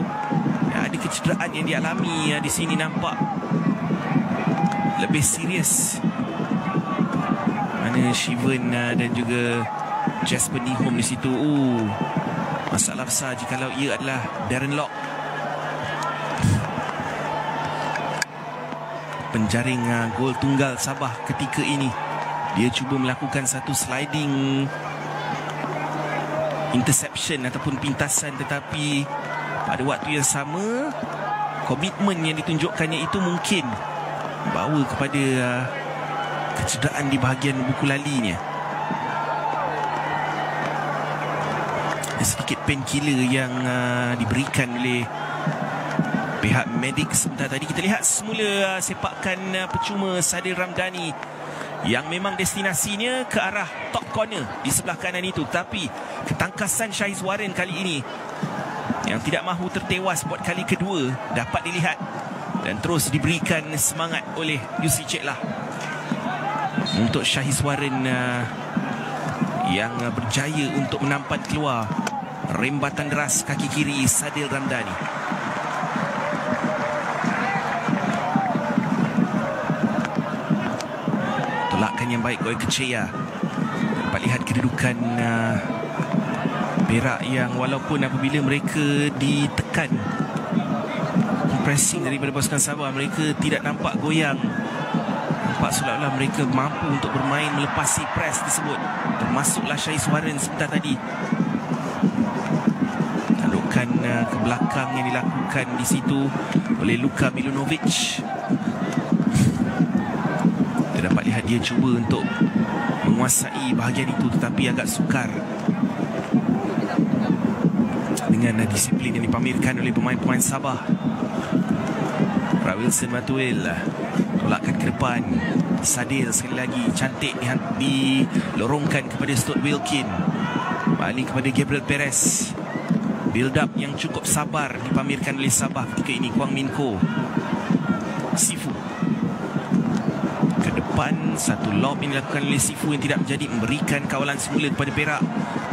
Ada kecederaan yang dialami di sini, nampak lebih serius. Mana Shivan dan juga Jasper Nihom di situ. Masalah besar jikalau ia adalah Darren Lock. Penjaring gol tunggal Sabah ketika ini, dia cuba melakukan satu sliding interception ataupun pintasan, tetapi pada waktu yang sama komitmen yang ditunjukkannya itu mungkin bawa kepada kecederaan di bahagian buku lalinya. Ada sedikit painkiller yang diberikan oleh pihak medik sebentar tadi. Kita lihat semula sepakan percuma Sadil Ramdhani yang memang destinasinya ke arah top corner di sebelah kanan itu, tapi ketangkasan Syahiz Warren kali ini yang tidak mahu tertewas buat kali kedua dapat dilihat dan terus diberikan semangat oleh Yusi Ceklah untuk Syahiz Warren yang berjaya untuk menampan keluar rembatan deras kaki kiri Sadil Ramdhani. Tolakan yang baik oleh Kechea. Dapat lihat kedudukan Perak yang walaupun apabila mereka ditekan pressing daripada pasukan Sabah, mereka tidak nampak goyang. Nampak seolah-olah mereka mampu untuk bermain melepasi press tersebut. Termasuklah Syahiz Warren sebentar tadi. Tadukan ke belakang yang dilakukan di situ oleh Luka Milunovic. Kita dapat lihat dia cuba untuk menguasai bahagian itu, tetapi agak sukar dengan disiplin yang dipamerkan oleh pemain-pemain Sabah. Rawilson Batuil tolakkan ke depan. Sadil sekali lagi cantik dilorongkan kepada Stuart Wilkin. Balik kepada Gabriel Perez. Build up yang cukup sabar dipamerkan oleh Sabah ketika ini. Kwang Min Ko, Sifu ke depan. Satu lob yang dilakukan oleh Sifu yang tidak menjadi, memberikan kawalan semula kepada Perak.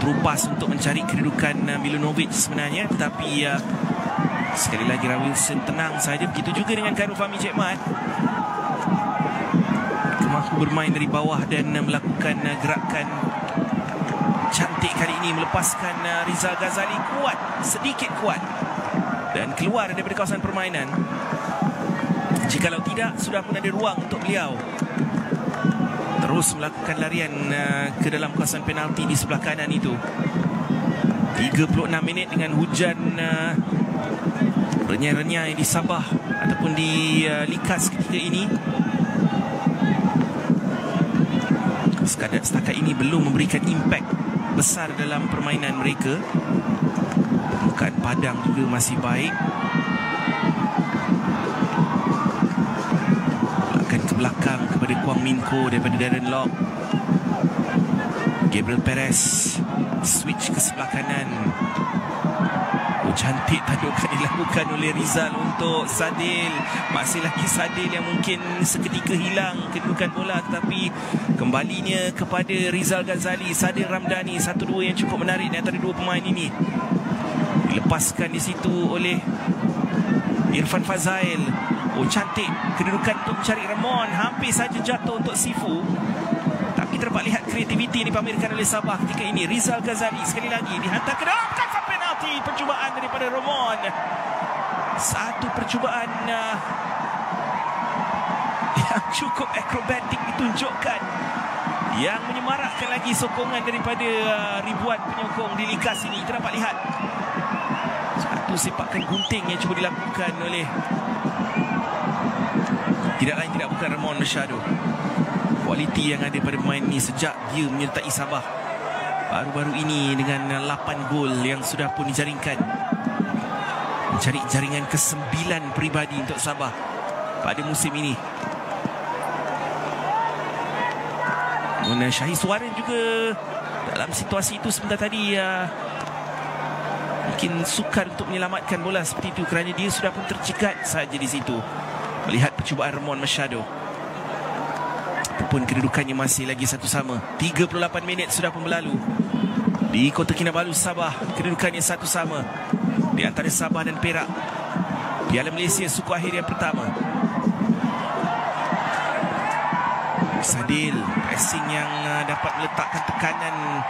Terupas untuk mencari kedudukan Milunovic sebenarnya, tetapi sekali lagi Rawilson tenang saja. Begitu juga dengan Khairul Fahmi Cik Mat, mampu bermain dari bawah dan melakukan gerakan cantik kali ini, melepaskan Rizal Ghazali kuat, sedikit kuat, dan keluar daripada kawasan permainan. Jikalau tidak, sudah pun ada ruang untuk beliau terus melakukan larian ke dalam kawasan penalti di sebelah kanan itu. 36 minit dengan hujan renyai-renyai di Sabah ataupun di Likas ketika ini. Setakat ini belum memberikan impak besar dalam permainan mereka. Permukaan padang juga masih baik. Akan ke belakang daripada Kwang Min Ko, daripada Darren Lock. Gabriel Perez switch ke sebelah kanan. Cantik tadukan dilakukan oleh Rizal untuk Sadil. Masih lagi Sadil yang mungkin seketika hilang kedudukan bola, tetapi kembalinya kepada Rizal Ghazali. Sadil Ramdhani, 1-2 yang cukup menarik di antara dua pemain ini. Dilepaskan di situ oleh Irfan Fazail. Cantik kedudukan untuk mencari Ramon. Hampir saja jatuh untuk Sifu, tapi terdapat lihat kreativiti yang dipamerkan oleh Sabah ketika ini. Rizal Ghazali sekali lagi dihantar ke dalam kotak penalti. Percubaan daripada Ramon. Satu percubaan yang cukup akrobatik ditunjukkan, yang menyemarakkan lagi sokongan daripada ribuan penyokong di Likas ini. Kita dapat lihat satu sepakan gunting yang cuba dilakukan oleh tidak lain tidak bukan Ramon Machado. Kualiti yang ada pada pemain ini sejak dia menyertai Sabah baru-baru ini dengan 8 gol yang sudah pun dijaringkan, mencari jaringan ke-9 peribadi untuk Sabah pada musim ini. Dan Syahir Suaren juga dalam situasi itu sebentar tadi mungkin sukar untuk menyelamatkan bola seperti itu kerana dia sudah pun tercegat saja di situ melihat percubaan Ramon Machado. Apapun kedudukannya masih lagi satu sama. 38 minit sudah pun berlalu di Kota Kinabalu, Sabah. Kedudukannya satu sama di antara Sabah dan Perak, Piala Malaysia suku akhir yang pertama. Sadil pressing yang dapat meletakkan tekanan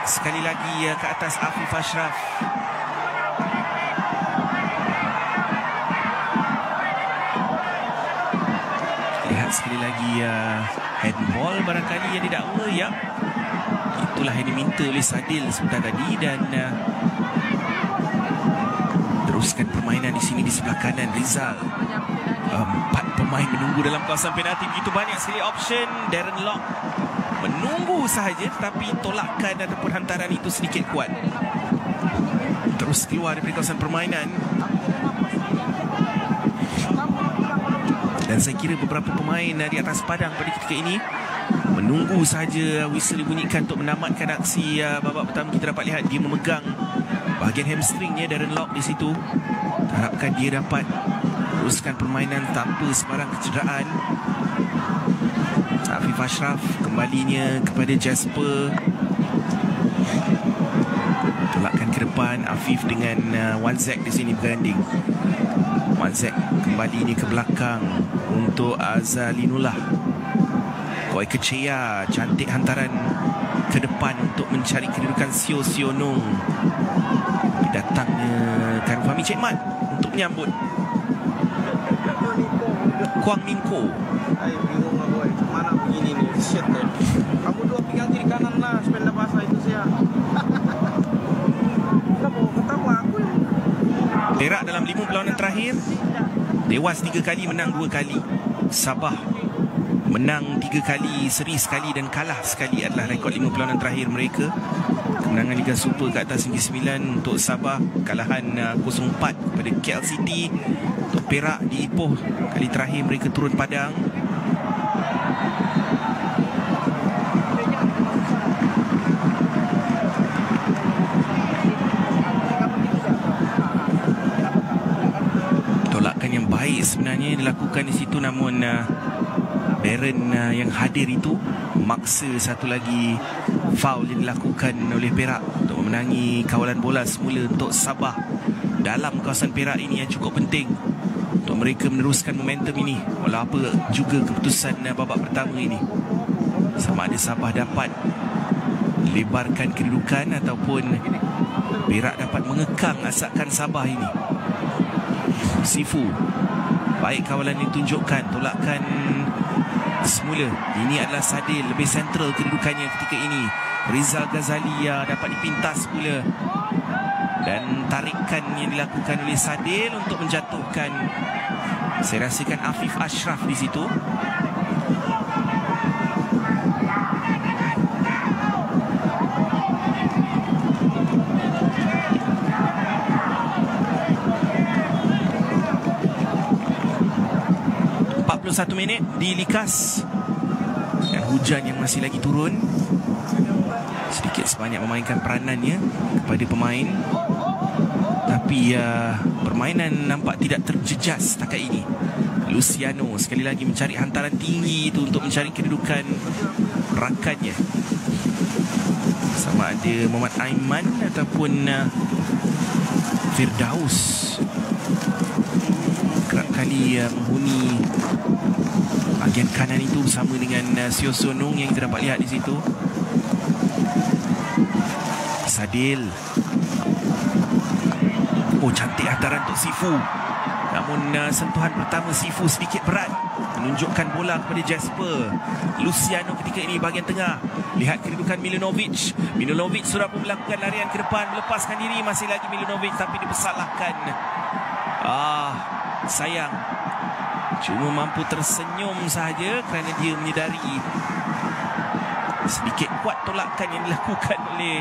sekali lagi ke atas Afif Ashraf. Lihat sekali lagi handball barangkali yang didakwa. Ya, itulah yang diminta oleh Sadil sebentar tadi. Dan teruskan permainan di sini di sebelah kanan Rizal. 4 pemain menunggu dalam kawasan penalti. Begitu banyak sekali option. Darren Lock menunggu sahaja, tetapi tolakan ataupun hantaran itu sedikit kuat. Terus keluar dari kawasan permainan. Dan saya kira beberapa pemain di atas padang pada ketika ini menunggu sahaja whistle dibunyikan untuk menamatkan aksi babak pertama. Kita dapat lihat dia memegang bahagian hamstringnya Darren Lock di situ. Harapkan dia dapat teruskan permainan tanpa sebarang kecederaan. Afif Ashraf kembalinya kepada Jasper. Tolakkan ke depan Afif dengan Wanzek di sini berganding. Wanzek kembalinya ke belakang untuk Azalinullah. Koi Kechea, cantik hantaran ke depan untuk mencari kedudukan Sio Sionong. Datangnya Kan Fahmi Cik Mat untuk menyambut Kwang Min Ko.
Bingung lah boy, mana begini nih, shit deh. Kamu dua pegang kiri kanan lah, sepeda basah itu saya. Ketemu aku ya.
Perak dalam 5 perlawanan terakhir dewas 3 kali, menang 2 kali. Sabah menang 3 kali, seri sekali dan kalah sekali adalah rekod 5 perlawanan terakhir mereka. Kemenangan Liga Super ke atas Negeri Sembilan untuk Sabah, kalahan 0-4 kepada KL City. Untuk Perak di Ipoh, kali terakhir mereka turun padang. Tolakan yang baik sebenarnya dilakukan di situ, namun Darren yang hadir itu memaksa satu lagi foul yang dilakukan oleh Perak untuk memenangi kawalan bola semula untuk Sabah dalam kawasan Perak ini yang cukup penting untuk mereka meneruskan momentum ini. Walau apa juga keputusan babak pertama ini, sama ada Sabah dapat lebarkan kedudukan ataupun Perak dapat mengekang asakan Sabah ini. Sifu, baik kawalan yang ditunjukkan, tolakan semula. Ini adalah Sadil, lebih sentral kedudukannya ketika ini. Rizal Ghazali dapat dipintas pula, dan tarikan yang dilakukan oleh Sadil untuk menjatuhkan, saya rasakan, Afif Ashraf di situ. 41 minit di Likas. Dan hujan yang masih lagi turun sedikit sebanyak memainkan peranannya kepada pemain. Tapi permainan nampak tidak terjejas setakat ini. Luciano sekali lagi mencari hantaran tinggi itu untuk mencari kedudukan rakannya. Sama ada Muhammad Aiman ataupun Firdaus. Kerap kali menghuni bahagian kanan itu bersama dengan Sio Sonong yang kita dapat lihat di situ. Sadil. Oh, cantik hantaran untuk Sifu. Namun sentuhan pertama Sifu sedikit berat, menunjukkan bola kepada Jasper. Luciano ketika ini bahagian tengah. Lihat kedudukan Milinovic. Milinovic sudah pun melakukan larian ke depan, melepaskan diri. Masih lagi Milinovic tapi dipersalahkan. Sayang. Cuma mampu tersenyum sahaja kerana dia menyedari sedikit kuat tolakan yang dilakukan oleh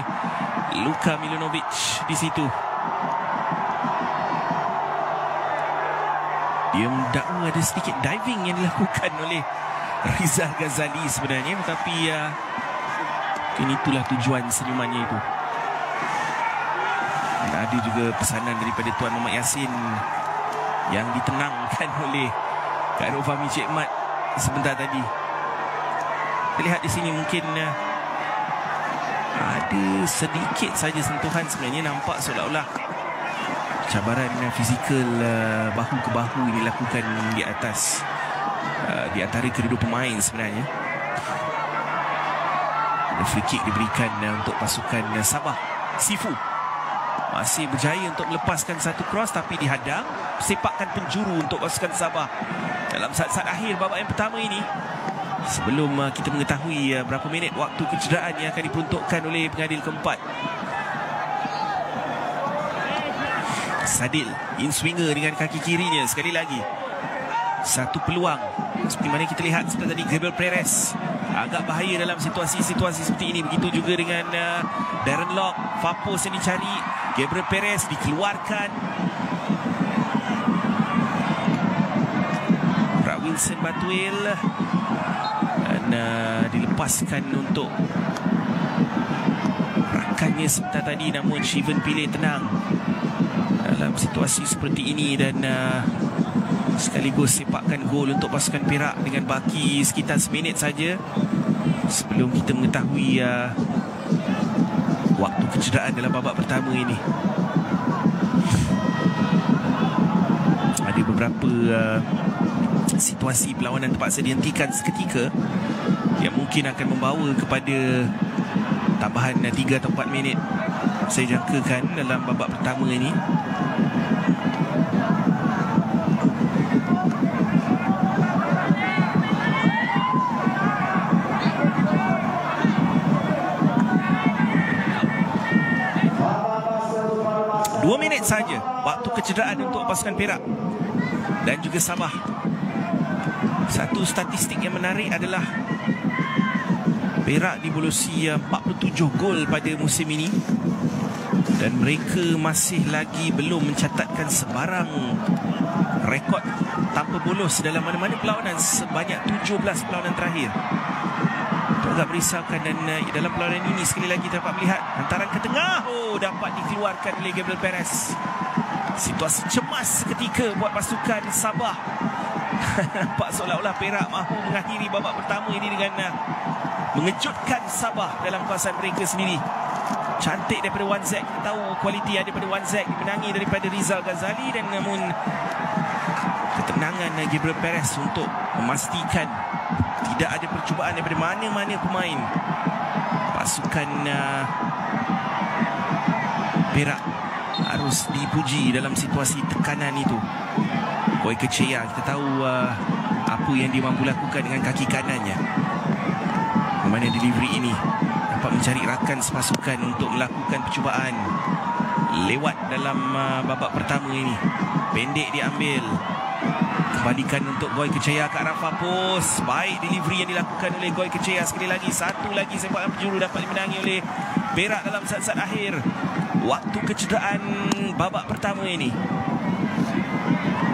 Luka Milinovic di situ. Dia mendakwa ada sedikit diving yang dilakukan oleh Rizal Ghazali sebenarnya. Tetapi itulah tujuan senyumannya itu. Dan ada juga pesanan daripada Tuan Muhammad Yassin yang ditenangkan oleh Kak Ruf Fahmi Cik Mat sebentar tadi. Kita lihat di sini mungkin ada sedikit saja sentuhan sebenarnya. Nampak seolah-olah cabaran fizikal bahu ke bahu dilakukan di atas di antara kedua pemain sebenarnya. Free kick diberikan untuk pasukan Sabah. Sifu masih berjaya untuk melepaskan satu cross tapi dihadang. Sepakan penjuru untuk pasukan Sabah dalam saat-saat akhir babak yang pertama ini. Sebelum kita mengetahui berapa minit waktu kecederaan yang akan diperuntukkan oleh pengadil keempat. Sadil in swinger dengan kaki kirinya. Sekali lagi satu peluang seperti mana kita lihat seperti tadi. Gabriel Perez agak bahaya dalam situasi-situasi seperti ini. Begitu juga dengan Darren Lock. Fapos yang dicari. Gabriel Perez dikeluarkan. Wilson Batuil dan dilepaskan untuk rakannya sebentar tadi. Namun Shivan pilih tenang dalam situasi seperti ini dan sekaligus sepakkan gol untuk pasukan Perak dengan baki sekitar seminit saja sebelum kita mengetahui waktu kecederaan dalam babak pertama ini. Ada beberapa situasi perlawanan terpaksa dihentikan seketika yang mungkin akan membawa kepada tambahan 3 atau 4 minit saya jangkakan dalam babak pertama ini. Dua minit saja waktu kecederaan untuk pasukan Perak dan juga Sabah. Satu statistik yang menarik adalah Perak dibolosi 47 gol pada musim ini dan mereka masih lagi belum mencatatkan sebarang rekod tanpa bolos dalam mana-mana perlawanan sebanyak 17 perlawanan terakhir. Itu agak merisaukan dan dalam perlawanan ini sekali lagi dapat melihat hantaran ke tengah. Dapat dikeluarkan oleh Gabriel Perez. Situasi cemas seketika buat pasukan Sabah. Nampak seolah-olah Perak mahu mengakhiri babak pertama ini dengan mengejutkan Sabah dalam kawasan mereka sendiri. Cantik daripada Wan Zek. Kita tahu kualiti daripada Wan Zek dimenangi daripada Rizal Ghazali dan namun ketenangan Gabriel Perez untuk memastikan tidak ada percubaan daripada mana-mana pemain pasukan Perak harus dipuji dalam situasi tekanan itu. Boy Kechea, kita tahu apa yang dia mampu lakukan dengan kaki kanannya. Bagaimana delivery ini dapat mencari rakan sepasukan untuk melakukan percubaan lewat dalam babak pertama ini. Pendek diambil, kembalikan untuk Goy Kechea ke arah Fapos. Baik delivery yang dilakukan oleh Goy Kechea. Sekali lagi, satu lagi sepakan penjuru dapat dimenangi oleh Perak dalam saat-saat akhir waktu kecederaan babak pertama ini.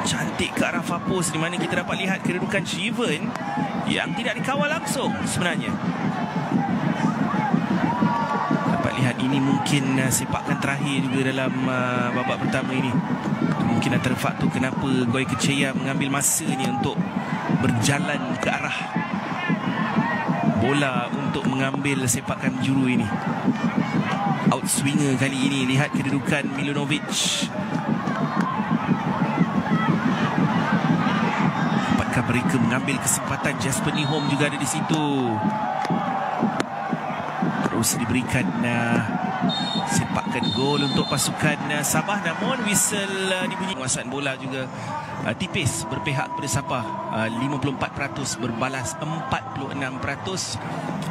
cantik ke arah far post, di mana kita dapat lihat kedudukan Shivan yang tidak dikawal langsung sebenarnya. Dapat lihat ini mungkin sepakan terakhir juga dalam babak pertama ini. Mungkin antara faktor kenapa Goi Kechaya mengambil masanya untuk berjalan ke arah bola untuk mengambil sepakan juru ini. Outswinger kali ini, lihat kedudukan Milanovic. Dapatkah mereka mengambil kesempatan? Jasper Nihom juga ada di situ. Terus diberikan sepakan gol untuk pasukan Sabah, namun whistle dibunyi. Penguasaan bola juga tipis berpihak kepada Sabah, 54% berbalas 46%,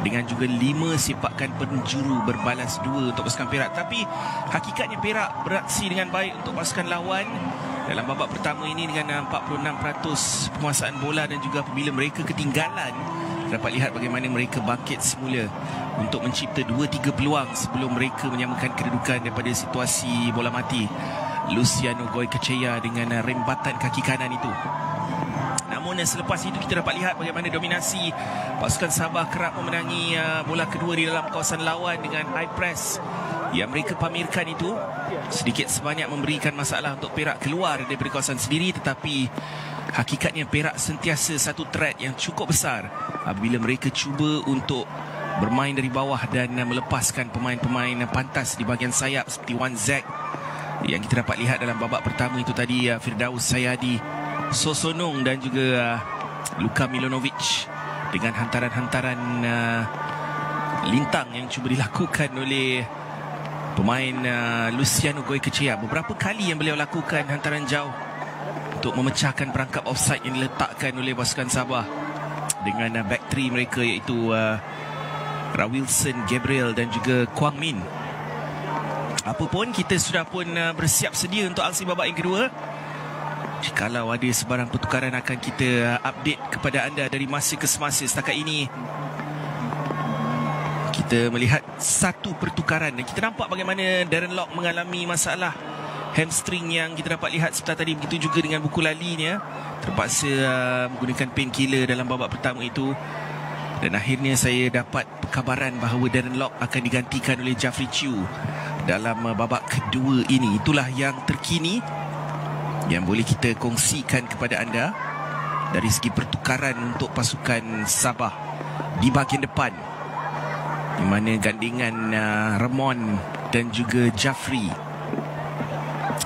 dengan juga 5 sepakan penjuru berbalas 2 untuk pasukan Perak. Tapi hakikatnya Perak beraksi dengan baik untuk pasukan lawan dalam babak pertama ini dengan 46% penguasaan bola, dan juga apabila mereka ketinggalan dapat lihat bagaimana mereka bangkit semula untuk mencipta 2-3 peluang sebelum mereka menyamakan kedudukan daripada situasi bola mati. Luciano Goi Kechaya dengan rembatan kaki kanan itu. Namun selepas itu kita dapat lihat bagaimana dominasi pasukan Sabah kerap memenangi bola kedua di dalam kawasan lawan dengan high press yang mereka pamerkan itu. Sedikit sebanyak memberikan masalah untuk Perak keluar daripada kawasan sendiri, tetapi hakikatnya Perak sentiasa satu threat yang cukup besar apabila mereka cuba untuk bermain dari bawah dan melepaskan pemain-pemain pantas di bahagian sayap seperti Wan Zek yang kita dapat lihat dalam babak pertama itu tadi. Firdaus Sayadi, Sosonong dan juga Luka Milanovic dengan hantaran-hantaran lintang yang cuba dilakukan oleh pemain Luciano Goi Kechaya. Beberapa kali yang beliau lakukan hantaran jauh untuk memecahkan perangkap offside yang diletakkan oleh pasukan Sabah dengan back three mereka, iaitu Rawilson, Gabriel dan juga Kwang Min. Apapun, kita sudah pun bersiap sedia untuk aksi babak yang kedua. Jikalau ada sebarang pertukaran akan kita update kepada anda dari masa ke semasa. Setakat ini kita melihat satu pertukaran dan kita nampak bagaimana Darren Lock mengalami masalah hamstring yang kita dapat lihat sebentar tadi. Begitu juga dengan buku lalinya, terpaksa menggunakan painkiller dalam babak pertama itu. Dan akhirnya saya dapat kabaran bahawa Darren Lock akan digantikan oleh Jeffrey Chiu dalam babak kedua ini. Itulah yang terkini yang boleh kita kongsikan kepada anda dari segi pertukaran untuk pasukan Sabah di bahagian depan, di mana gandingan Ramon dan juga Jafri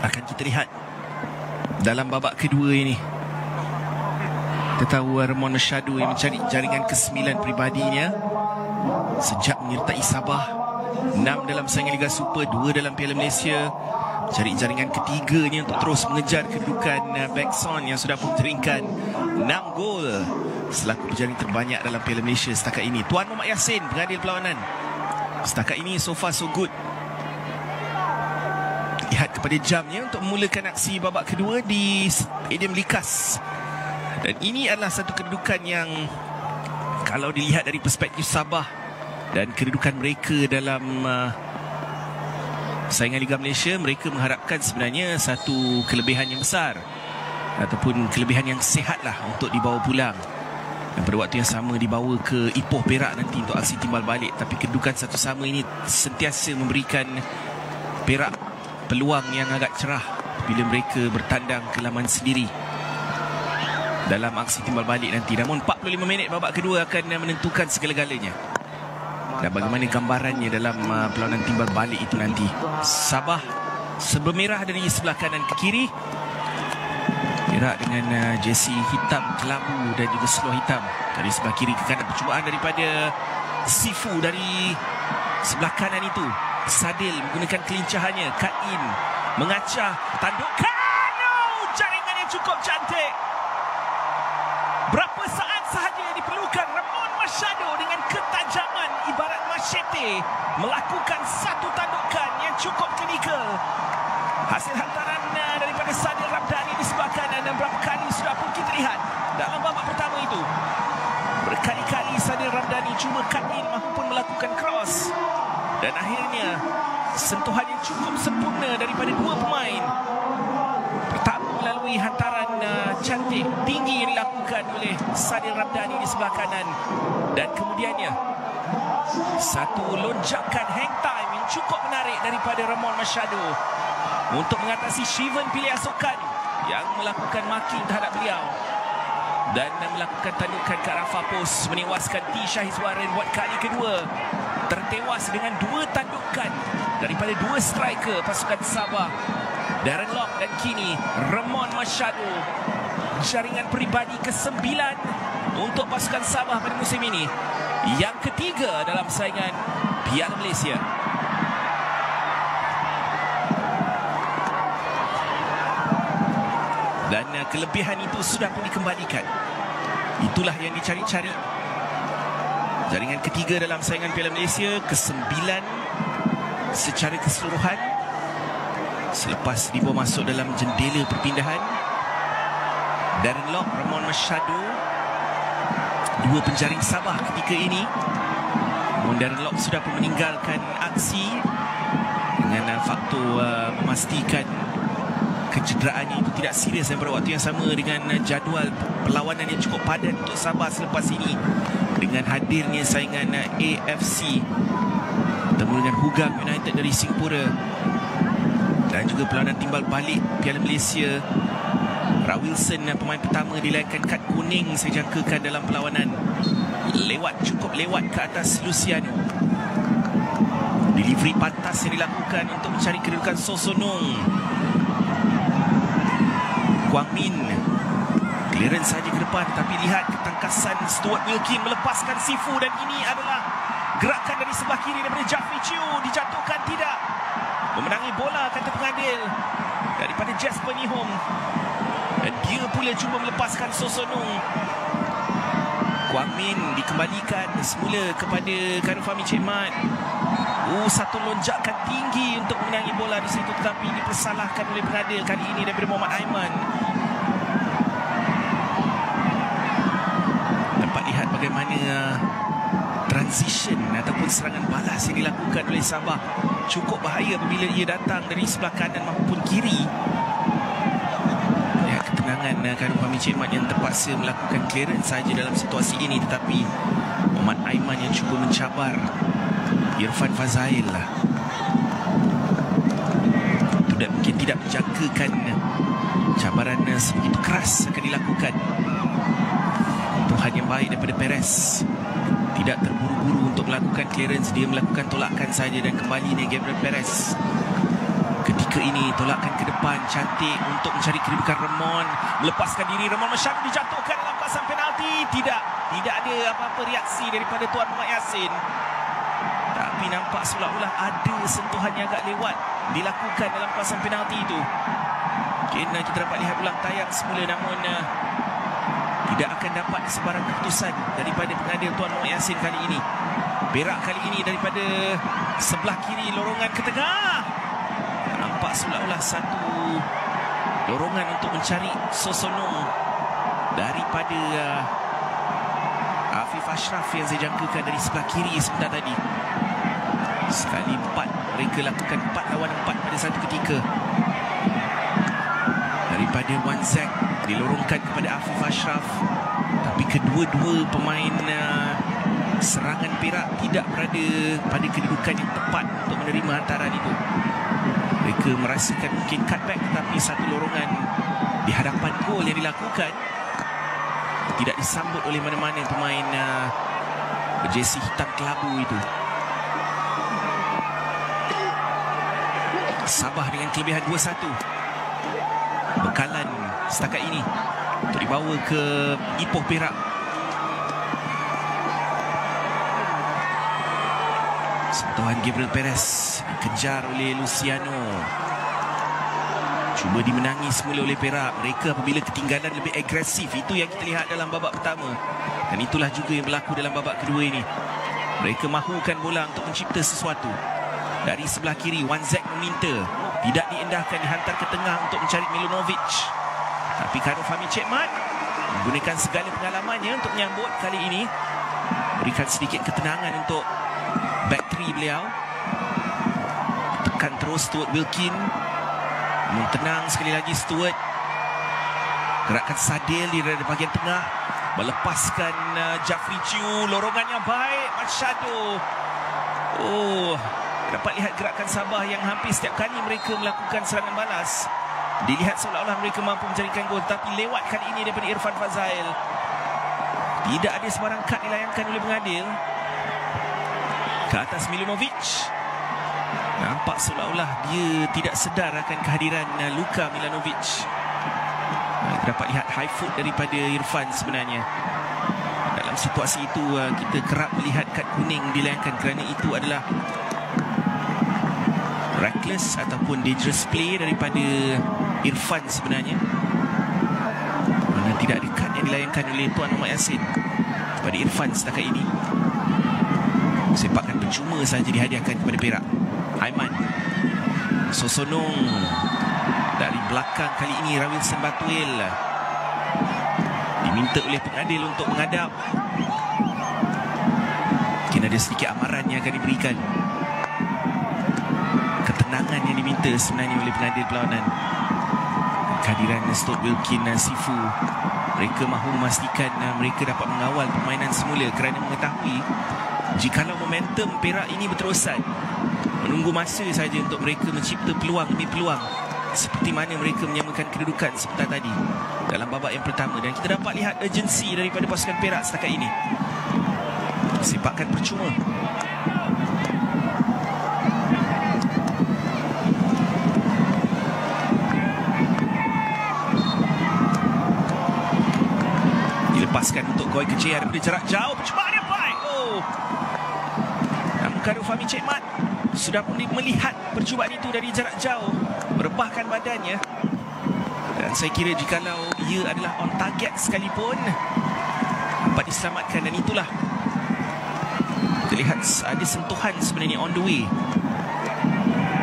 akan kita lihat dalam babak kedua ini. Kita tahu Ramon Machado yang mencari jaringan ke-9 pribadinya sejak menyertai Sabah. 6 dalam saingan Liga Super, 2 dalam Piala Malaysia. Cari jaringan ketiganya untuk terus mengejar kedudukan Backson yang sudah pun jaringkan 6 gol selaku penjaring terbanyak dalam Piala Malaysia setakat ini. Tuan Muhammad Yassin pengadil perlawanan. Setakat ini so far so good. Lihat kepada jamnya untuk memulakan aksi babak kedua di Stadium Likas. Dan ini adalah satu kedudukan yang kalau dilihat dari perspektif Sabah dan kedudukan mereka dalam saingan Liga Malaysia, mereka mengharapkan sebenarnya satu kelebihan yang besar ataupun kelebihan yang sihatlah untuk dibawa pulang, dan pada waktu yang sama dibawa ke Ipoh Perak nanti untuk aksi timbal balik. Tapi kedudukan satu sama ini sentiasa memberikan Perak peluang yang agak cerah bila mereka bertandang ke laman sendiri dalam aksi timbal balik nanti. Namun 45 minit babak kedua akan menentukan segala-galanya. Dan bagaimana gambarannya dalam perlawanan timbal balik itu nanti. Sabah sebermerah dari sebelah kanan ke kiri, Perak dengan jersey hitam kelabu dan juga seluar hitam dari sebelah kiri ke kanan. Percubaan daripada Sifu dari sebelah kanan itu. Sadil menggunakan kelincahannya, cut in, mengacah, tandukkan. Oh, jaringan yang cukup cantik. Berapa saat sahaja yang diperlukan Ramon Machado dengan ketajaman ibarat machete melakukan satu tandukan yang cukup klinikal. Hasil hantaran daripada Sadil Ramdhani di sebelah kanan, dan berapa kali sudah pun kita lihat dalam babak pertama itu. Berkali-kali Sadil Ramdhani cuba cut in maupun melakukan cross, dan akhirnya sentuhan yang cukup sempurna daripada dua pemain. Pertama melalui hantaran cantik tinggi dilakukan oleh Sadil Ramdhani di sebelah kanan. Dan kemudiannya satu lonjakan hang time yang cukup menarik daripada Ramon Machado untuk mengatasi Shivan Piliasukan yang melakukan marking terhadap beliau dan melakukan tandukan ke arah far post, menewaskan T. Shahizwaran buat kali kedua. Tertewas dengan dua tandukan daripada dua striker pasukan Sabah, Darren Lock, dan kini Ramon Machado. Jaringan peribadi ke-9 untuk pasukan Sabah pada musim ini, yang ketiga dalam saingan Piala Malaysia. Dan kelebihan itu sudah pun dikembalikan. Itulah yang dicari-cari. Jaringan ketiga dalam saingan Piala Malaysia, ke-9 secara keseluruhan selepas dibawa masuk dalam jendela perpindahan. Darren Lock, Ramon Machado, dua penjaring Sabah ketika ini. Darren Lock sudah pun meninggalkan aksi dengan faktor memastikan kecederaannya itu tidak serius, dan pada waktu yang sama dengan jadual perlawanan yang cukup padat untuk Sabah selepas ini dengan hadirnya saingan AFC bertemu dengan Hugam United dari Singapura, dan juga perlawanan timbal balik Piala Malaysia. Ra Wilson, pemain pertama, dilainkan kad kuning saya jangkakan dalam perlawanan. Cukup lewat ke atas Luciano. Delivery pantas yang dilakukan untuk mencari kedudukan Sosonong. Kwang Min, clearance saja ke depan, tapi lihat ketangkasan Stuart Wilkin melepaskan Sifu, dan ini adalah gerakan dari sebelah kiri daripada Jafri Chiu. Dijatuhkan, tidak. Memenangi bola, kata pengadil, daripada Jasper Nihom. Dan dia pula cuba melepaskan Sosonong. Kwang Min dikembalikan semula kepada Khairul Fahmi Cik Mat. Satu lonjakan tinggi untuk memenangi bola di situ, tetapi dipersalahkan oleh pengadil kali ini daripada Muhammad Aiman. Dapat lihat bagaimana transition ataupun serangan balas yang dilakukan oleh Sabah cukup bahaya apabila ia datang dari sebelah kanan maupun kiri. Lihat ketenangan Khairul Fahmi Cik Mat yang terpaksa melakukan clearance saja dalam situasi ini, tetapi Muhammad Aiman yang cuba mencabar Irfan Fazail mungkin tidak menjangkakan cabaran sebegitu keras akan dilakukan. Tuhan yang baik daripada Perez, tidak terburu-buru untuk melakukan clearance, dia melakukan tolakan saja dan kembali ni Gabriel Perez. Ketika ini tolakan ke depan cantik untuk mencari kedudukan Ramon, melepaskan diri. Ramon Machado dijatuhkan dalam kawasan penalti. Tidak ada apa-apa reaksi daripada Tuan Muhammad Yassin. Tapi nampak seolah-olah ada sentuhan yang agak lewat dilakukan dalam kawasan penalti itu. Mungkin kita dapat lihat ulang tayang semula, namun tidak akan dapat sebarang keputusan daripada pengadil Tuan Muhammad Yassin kali ini. Berak kali ini daripada sebelah kiri, lorongan ke tengah. Nampak seolah-olah satu dorongan untuk mencari Sosonong daripada Afif Ashraf yang saya jangkakan dari sebelah kiri sebentar tadi. Sekali 4, mereka lakukan 4 lawan 4 pada satu ketika. Daripada Wanzek dilorongkan kepada Afif Ashraf, tapi kedua-dua pemain serangan Perak tidak berada pada kedudukan yang tepat untuk menerima hantaran itu. Mereka merasakan mungkin cutback, tetapi satu lorongan di hadapan gol yang dilakukan tidak disambut oleh mana-mana pemain berjersey hitam kelabu itu. Sabah dengan kelebihan 2-1. Bekalan setakat ini untuk dibawa ke Ipoh Perak. Sentuhan Gabriel Perez dikejar oleh Luciano. Cuba dimenangi semula oleh Perak. Mereka apabila ketinggalan lebih agresif. Itu yang kita lihat dalam babak pertama, dan itulah juga yang berlaku dalam babak kedua ini. Mereka mahukan bola untuk mencipta sesuatu. Dari sebelah kiri, Wanzek meminta, tidak diendahkan, dihantar ke tengah untuk mencari Milunovic. Tapi Khairul Fahmi Cik Mat menggunakan segala pengalamannya untuk menyambut kali ini, berikan sedikit ketenangan untuk back three beliau. Tekan terus Stuart Wilkin, namun tenang sekali lagi Stuart. Gerakan Sadil di bahagian tengah, melepaskan Jafri Chiu. Lorongan yang baik Machado. Dapat lihat gerakan Sabah yang hampir setiap kali mereka melakukan serangan balas, dilihat seolah-olah mereka mampu menjadikan gol, tapi lewat kali ini daripada Irfan Fazail. Tidak ada sebarang kad dilayangkan oleh pengadil ke atas Milinovic. Nampak seolah-olah dia tidak sedar akan kehadiran Luka Milanovic. Dapat lihat high foot daripada Irfan sebenarnya. Dalam situasi itu kita kerap melihat kad kuning dilayangkan kerana itu adalah reckless ataupun dangerous play daripada Irfan sebenarnya. Mana tidak ada kad yang dilayangkan oleh Tuan Muhammad Yassin kepada Irfan setakat ini. Sepakan percuma saja dihadiahkan kepada Perak. Aiman Sosonong dari belakang, kali ini Rawilson Batuil diminta oleh pengadil untuk menghadap. Mungkin ada sedikit amaran yang akan diberikan, ketenangan yang diminta sebenarnya oleh pengadil perlawanan. Kehadiran Stuart Wilkin dan Sifu, mereka mahu memastikan mereka dapat mengawal permainan semula kerana mengetahui jikalau momentum Perak ini berterusan, menunggu masa saja untuk mereka mencipta peluang demi peluang seperti mana mereka menyamakan kedudukan sebentar tadi dalam babak yang pertama. Dan kita dapat lihat urgensi daripada pasukan Perak setakat ini. Sepakan percuma. Dilepaskan untuk Koi Kecil daripada jarak jauh. Percubaan yang baik. Namun Karul Fahmi Cik Mat sudah pun melihat percubaan itu dari jarak jauh, merebahkan badannya. Dan saya kira jikalau ia adalah on target sekalipun, dapat diselamatkan. Dan itulah, terlihat ada sentuhan sebenarnya on the way.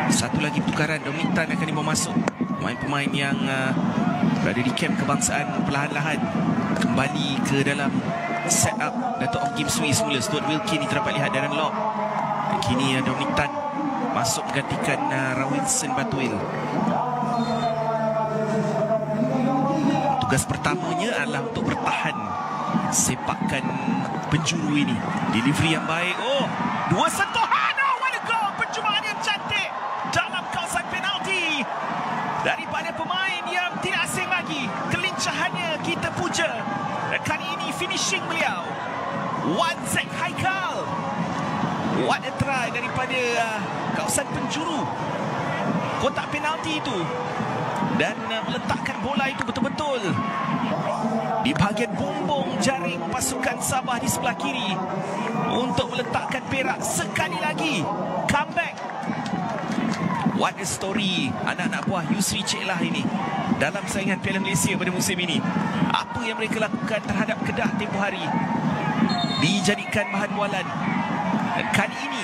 Satu lagi pertukaran, Dominic Tan akan dibawa masuk. Pemain-pemain yang berada di kamp kebangsaan perlahan-lahan kembali ke dalam set up Dato' Ong Kim Sui semula. Stuart Wilkin ni terdapat lihat Darren Lock. Dan kini Dominic Tan masuk menggantikan Rawilson Batuil. Tugas pertamanya adalah untuk bertahan sepakan penjuru ini. Delivery yang baik. Dua sentuhan. What a goal. Percubaan yang cantik dalam kawasan penalti daripada pemain yang tidak asing lagi. Kelincahannya kita puja. Dan kali ini finishing beliau, Wan Zek Haikal. What a try daripada kawasan penjuru kotak penalti itu, dan meletakkan bola itu betul-betul di bahagian bumbung jaring pasukan Sabah di sebelah kiri untuk meletakkan Perak sekali lagi comeback. What a story anak-anak buah Yusri Ceklah ini dalam saingan Piala Malaysia pada musim ini. Apa yang mereka lakukan terhadap Kedah tempoh hari dijadikan bahan bualan. Dan kali ini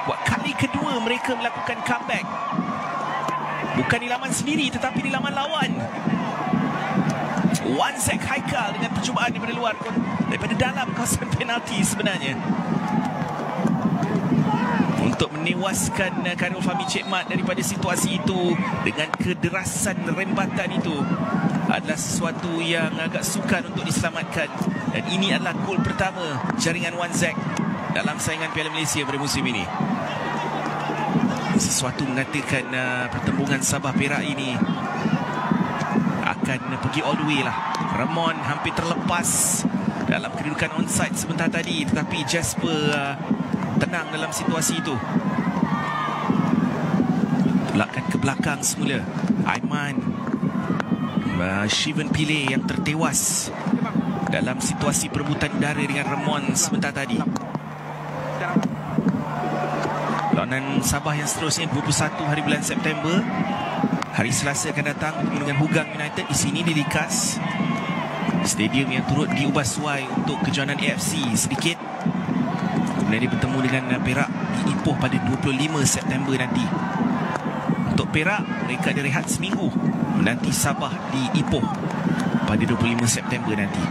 buat kali kedua mereka melakukan comeback. Bukan di laman sendiri tetapi di laman lawan. Wan Zek Haikal dengan percubaan daripada luar, daripada dalam kawasan penalti sebenarnya, untuk menewaskan Karul Fahmi Cik Mat daripada situasi itu dengan kederasan rembatan itu adalah sesuatu yang agak sukar untuk diselamatkan. Dan ini adalah gol pertama jaringan Wan Zek dalam saingan Piala Malaysia pada musim ini. Sesuatu mengatakan pertembungan Sabah Perak ini akan pergi all the way lah. Ramon hampir terlepas dalam kedudukan onside sebentar tadi, tetapi Jasper tenang dalam situasi itu. Tulakan ke belakang semula. Aiman Shivan Pillay yang tertewas dalam situasi perebutan udara dengan Ramon sebentar tadi. Lawanan Sabah yang seterusnya 21 hari bulan September, hari Selasa akan datang bertemu dengan Hugang United di sini di Likas, stadium yang turut diubah suai untuk kejohanan AFC sedikit. Kemudian dia bertemu dengan Perak di Ipoh pada 25 September nanti. Untuk Perak, mereka ada rehat seminggu menanti Sabah di Ipoh pada 25 September nanti,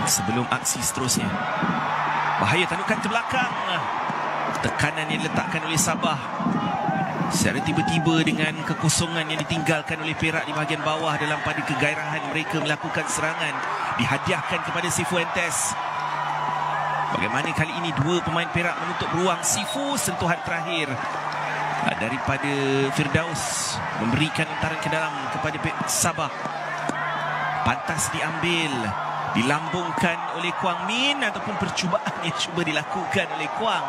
sebelum aksi seterusnya. Bahaya tandukan ke belakang. Tekanan yang diletakkan oleh Sabah Secara tiba-tiba dengan kekosongan yang ditinggalkan oleh Perak di bahagian bawah dalam pada kegairahan mereka melakukan serangan, dihadiahkan kepada Cifuentes. Bagaimana kali ini dua pemain Perak menutup ruang. Sifu, sentuhan terakhir daripada Firdaus memberikan hantaran ke dalam kepada Sabah. Pantas diambil, dilambungkan oleh Kwang Min, ataupun percubaan yang cuba dilakukan oleh Kwang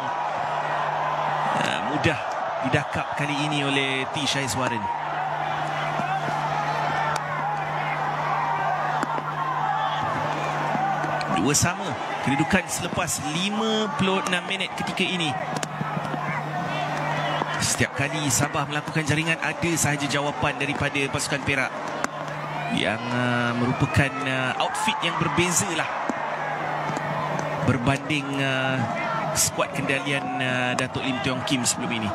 mudah didakap kali ini oleh T. Shaiswaran. Dua sama kedudukan selepas 56 minit ketika ini. Setiap kali Sabah melakukan jaringan, ada sahaja jawapan daripada pasukan Perak yang merupakan outfit yang berbeza lah berbanding skuad kendalian Datuk Lim Tiong Kim sebelum ini.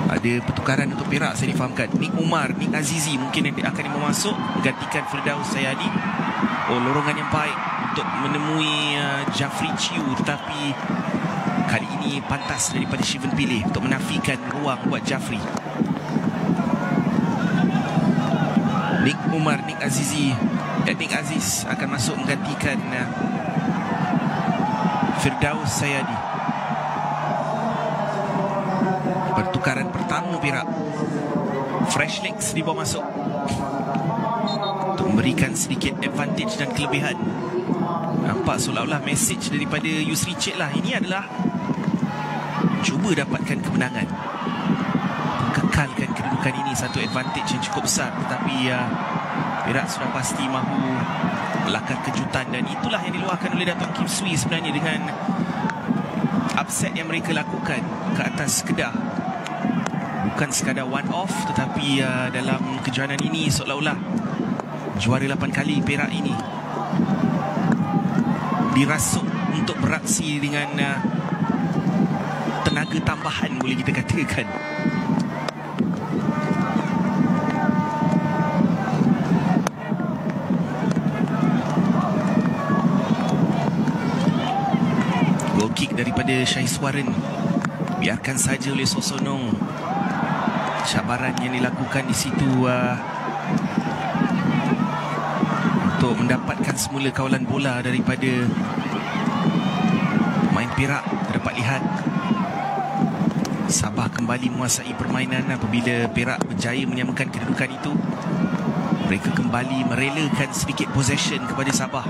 Ada pertukaran untuk Perak, saya difahamkan. Nik Umar, Nik Azizi mungkin yang akan memasuk menggantikan Firdaus Sayadi. Lorongan yang baik untuk menemui Jafri Chiu, tetapi kali ini pantas daripada Shivan pilih untuk menafikan ruang buat Jafri. Nik Umar, Nik Azizi dan Nik Aziz akan masuk menggantikan Firdaus Sayadi. Pertukaran pertama Perak, fresh legs dibawa masuk untuk memberikan sedikit advantage dan kelebihan. Nampak seolah-olah message daripada Yusri Cik lah, ini adalah cuba dapatkan kemenangan, kekalkan kedudukan ini, satu advantage yang cukup besar. Tetapi Perak sudah pasti mahu melakar kejutan, dan itulah yang diluahkan oleh Datuk Kim Sui sebenarnya dengan upset yang mereka lakukan ke atas Kedah. Bukan sekadar one off, tetapi dalam kejohanan ini seolah-olah juara 8 kali Perak ini dirasuk untuk beraksi dengan tenaga tambahan, boleh kita katakan. Goal kick daripada Shaiswaran, biarkan saja oleh Sosonong. Cabaran yang dilakukan di situ untuk mendapatkan semula kawalan bola daripada pemain Perak. Dapat lihat Sabah kembali menguasai permainan apabila Perak berjaya menyamakan kedudukan itu. Mereka kembali merelakan sedikit possession kepada Sabah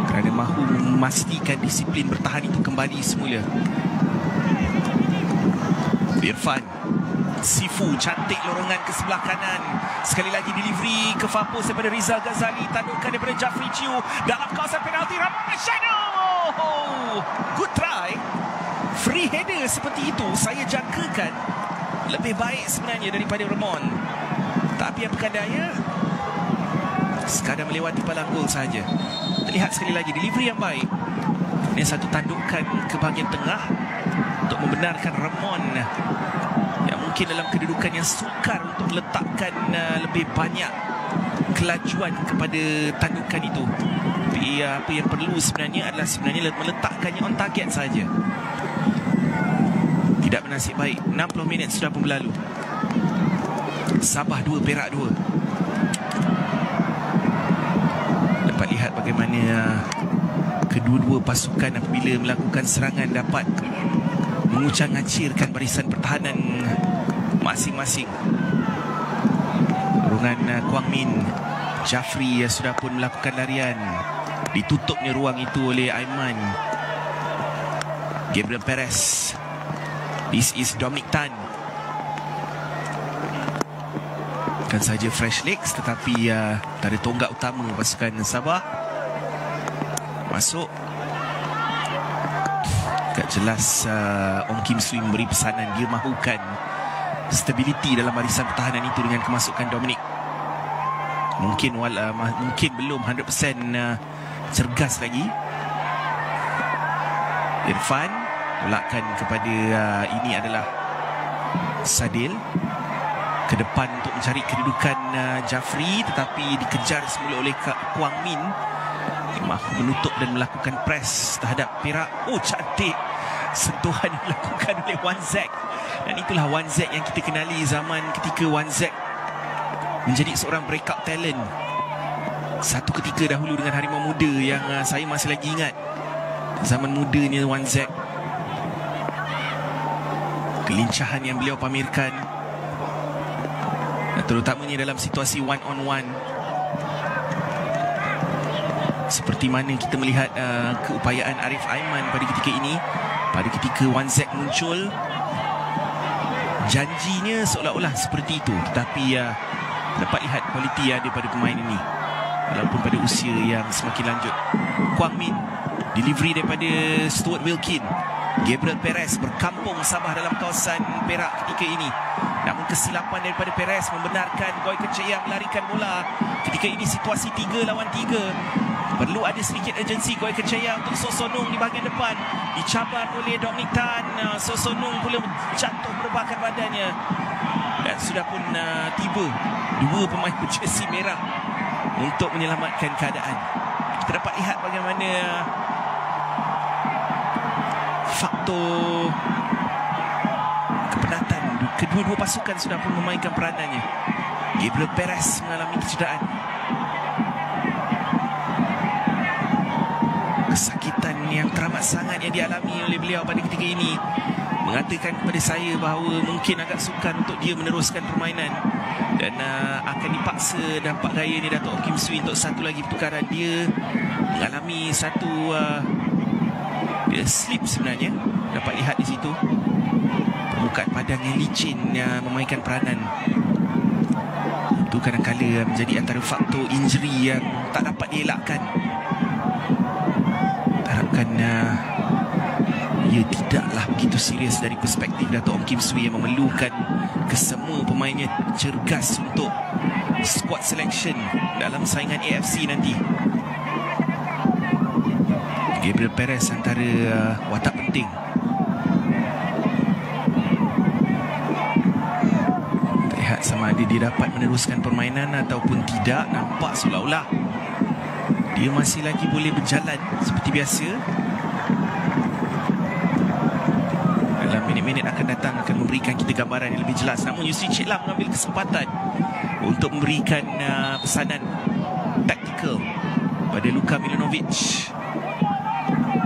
kerana mahu memastikan disiplin bertahan itu kembali semula. Irfan, Sifu, cantik lorongan ke sebelah kanan. Sekali lagi delivery ke Fapus daripada Rizal Ghazali, tandukkan daripada Jafri Chiu dalam kawasan penalti. Ramon Machado, good try. Free header seperti itu saya jangkakan lebih baik sebenarnya daripada Ramon, tapi apakah daya, sekadar melewati palang gol saja. Terlihat sekali lagi delivery yang baik. Ini satu tandukan ke bahagian tengah untuk membenarkan Ramon yang mungkin dalam kedudukan yang sukar untuk meletakkan lebih banyak kelajuan kepada tandukan itu. Tapi apa yang perlu sebenarnya adalah meletakkannya on target saja. Tidak bernasib baik. 60 minit sudah pun berlalu. Sabah 2, Perak 2. Dapat lihat bagaimana kedua-dua pasukan apabila melakukan serangan dapat mengucang-acirkan barisan pertahanan masing-masing. Lorongan Kwang Min, Jafri sudah pun melakukan larian. Ditutupnya ruang itu oleh Aiman. Gabriel Perez. This is Dominic Tan. Bukan saja fresh legs, tetapi dari tonggak utama pasukan Sabah masuk. Tak jelas Ong Kim Sui memberi pesanan dia mahukan stability dalam barisan pertahanan itu dengan kemasukan Dominic. Mungkin belum 100% cergas lagi. Irfan tolakkan kepada ini adalah Sadil ke depan untuk mencari kedudukan Jafri, tetapi dikejar semula oleh Kwang Min mahu menutup dan melakukan press terhadap Perak. Oh, cantik sentuhan yang dilakukan oleh Wan Zek. Dan itulah Wan Zek yang kita kenali zaman ketika Wan Zek menjadi seorang breakout talent satu ketika dahulu dengan Harimau Muda, yang saya masih lagi ingat zaman mudanya Wan Zek, kelincahan yang beliau pamerkan, terutamanya dalam situasi one on one. Seperti mana kita melihat keupayaan Arif Aiman pada ketika ini. Pada ketika Wan Zek muncul, janjinya seolah-olah seperti itu, tetapi dapat lihat kualiti yang ada pada pemain ini walaupun pada usia yang semakin lanjut. Kwang Min, delivery daripada Stuart Wilkin. Gabriel Perez berkampung Sabah dalam kawasan Perak ketika ini. Namun kesilapan daripada Perez membenarkan Goy Kecaya melarikan bola. Ketika ini situasi 3 lawan 3. Perlu ada sedikit urgensi Goy Kecaya untuk Sosonung di bahagian depan. Dicabar oleh Dominic Tan. Sosonung pula jatuh merebahkan badannya. Dan sudah pun tiba dua pemain berjersey merah untuk menyelamatkan keadaan. Kita dapat lihat bagaimana faktor kepenatan kedua-dua pasukan sudah pun memainkan peranannya. Gabriel Perez mengalami kecederaan. Kesakitan yang teramat sangat yang dialami oleh beliau pada ketika ini mengatakan kepada saya bahawa mungkin agak sukar untuk dia meneruskan permainan dan akan dipaksa nampak gaya ni Dato' Kim Swee untuk satu lagi pertukaran. Dia mengalami satu dia slip sebenarnya, dapat lihat di situ. Permukaan padang yang licin memainkan peranan. Itu kadang-kadang menjadi antara faktor injury yang tak dapat dielakkan. Harapkan ia tidaklah begitu serius dari perspektif Dato' Kim Swee yang memerlukan kesemua pemainnya cergas untuk squad selection dalam saingan AFC nanti. Gabriel Perez antara watak penting. Terlihat sama ada dia dapat meneruskan permainan ataupun tidak. Nampak seolah-olah dia masih lagi boleh berjalan seperti biasa. Dalam minit-minit akan datang akan memberikan kita gambaran yang lebih jelas. Namun Yusri Cik Lam mengambil kesempatan untuk memberikan pesanan taktikal pada Luka Milanovic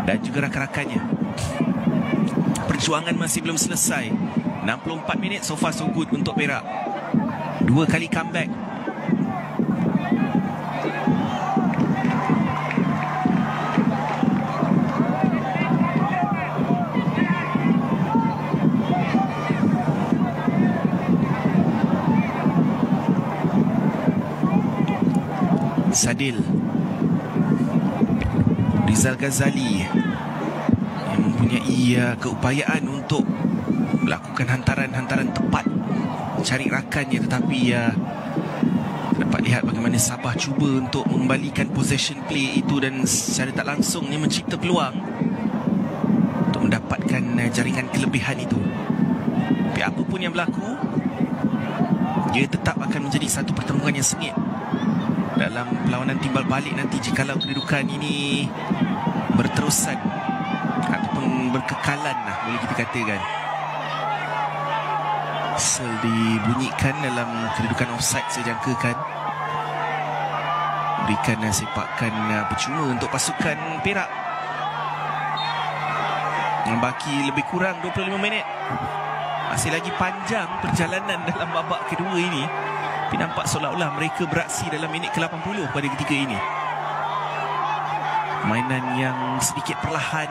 dan juga rakan-rakannya. Perjuangan masih belum selesai. 64 minit so far so good untuk Perak. 2 kali comeback. Sadil, Rizal Ghazali yang mempunyai keupayaan untuk melakukan hantaran-hantaran tepat mencari rakannya, tetapi dapat lihat bagaimana Sabah cuba untuk mengembalikan possession play itu dan secara tak langsung dia mencipta peluang untuk mendapatkan jaringan kelebihan itu. Tapi apapun yang berlaku, dia tetap akan menjadi satu pertempuran yang sengit dalam perlawanan timbal balik nanti jikalau kedudukan ini berterusan ataupun berkekalan lah, boleh kita katakan. Whistle dibunyikan dalam kedudukan offside saya jangkakan. Berikan sepakan percuma untuk pasukan Perak. Membaki lebih kurang 25 minit. Masih lagi panjang perjalanan dalam babak kedua ini. Tapi nampak seolah-olah mereka beraksi dalam minit ke-80 pada ketika ini. Mainan yang sedikit perlahan,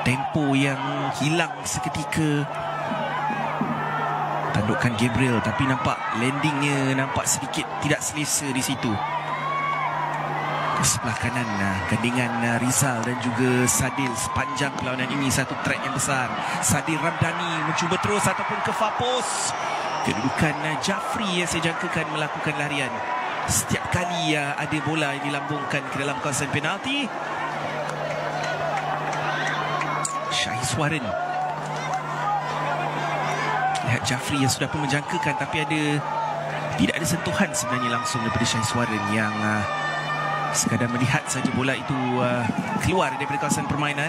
tempo yang hilang seketika. Tandukan Gabriel, tapi nampak landingnya nampak sedikit tidak selesa di situ. Ke sebelah kanan gandingan Rizal dan juga Sadil sepanjang perlawanan ini, satu track yang besar. Sadil Ramdhani mencuba terus ataupun ke Fapos. Kedudukan Jafri yang saya jangkakan melakukan larian. Setiap kali ada bola yang dilambungkan ke dalam kawasan penalti, Syahizwaran. Lihat Jafri yang sudah pun menjangkakan, tapi tidak ada sentuhan sebenarnya langsung daripada Syahizwaran yang sekadar melihat saja bola itu keluar daripada kawasan permainan.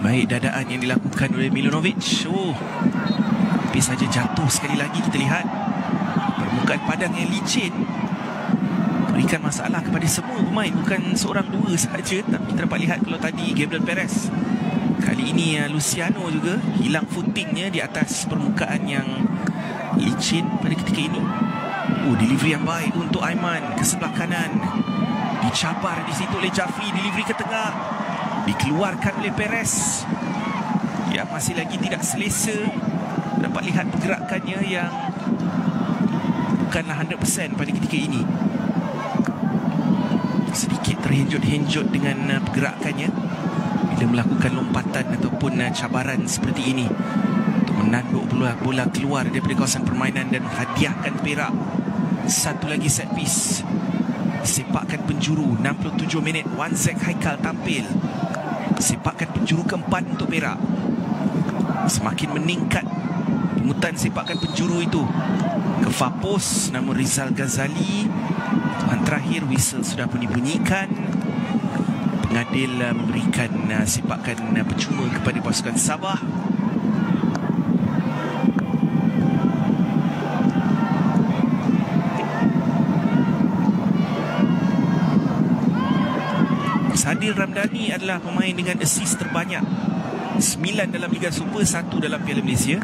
Baik dadaan yang dilakukan oleh Milanovic. Hampir saja jatuh sekali lagi. Kita lihat permukaan padang yang licin berikan masalah kepada semua pemain, bukan seorang dua sahaja. Tapi kita dapat lihat kalau tadi Gabriel Perez, kali ini Luciano juga hilang footingnya di atas permukaan yang licin pada ketika ini. Delivery yang baik untuk Aiman ke sebelah kanan, dicabar di situ oleh Jafri. Delivery ke tengah, dikeluarkan oleh Perez yang masih lagi tidak selesa. Dapat lihat pergerakannya yang bukanlah 100% pada ketika ini. Sedikit terhenjut-henjut dengan pergerakannya bila melakukan lompatan ataupun cabaran seperti ini untuk menanduk bola keluar daripada kawasan permainan dan hadiahkan Perak satu lagi set piece. Sepakan penjuru 67 minit, Wanzek Haikal tampil. Sepakan penjuru keempat untuk Perak. Semakin meningkat pungutan sepakan penjuru itu ke far post, namun Rizal Ghazali tuan terakhir whistle sudah pun dibunyikan. Pengadil memberikan sepakan percuma kepada pasukan Sabah. Sadil Ramdhani adalah pemain dengan assist terbanyak, 9 dalam Liga Super, 1 dalam Piala Malaysia.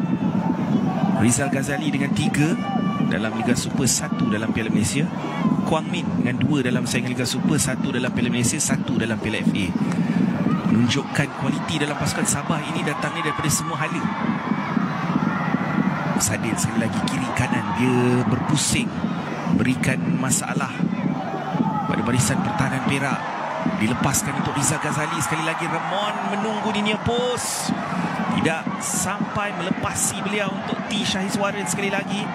Rizal Ghazali dengan 3 dalam Liga Super, 1 dalam Piala Malaysia. Kwang Min dengan 2 dalam saingan Liga Super, 1 dalam Piala Malaysia, 1 dalam Piala FA. Menunjukkan kualiti dalam pasukan Sabah ini datangnya daripada semua hala. Sadil sekali lagi kiri kanan, dia berpusing, berikan masalah pada barisan pertahanan Perak. Dilepaskan untuk Rizal Ghazali. Sekali lagi Ramon menunggu di near post, tidak sampai melepasi beliau untuk T. Shahizwaran. Sekali lagi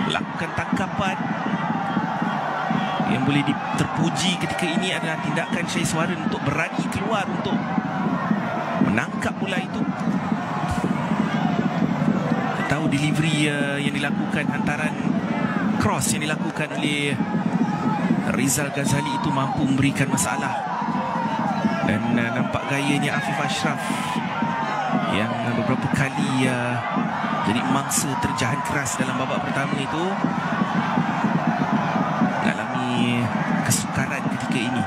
lakukan tangkapan. Yang boleh terpuji ketika ini adalah tindakan Shahizwaran untuk berani keluar untuk menangkap bola itu. Kita tahu delivery yang dilakukan, hantaran cross yang dilakukan oleh Rizal Ghazali itu mampu memberikan masalah. Dan nampak gayanya Afif Ashraf yang beberapa kali jadi mangsa terjahan keras dalam babak pertama itu, mengalami kesukaran ketika ini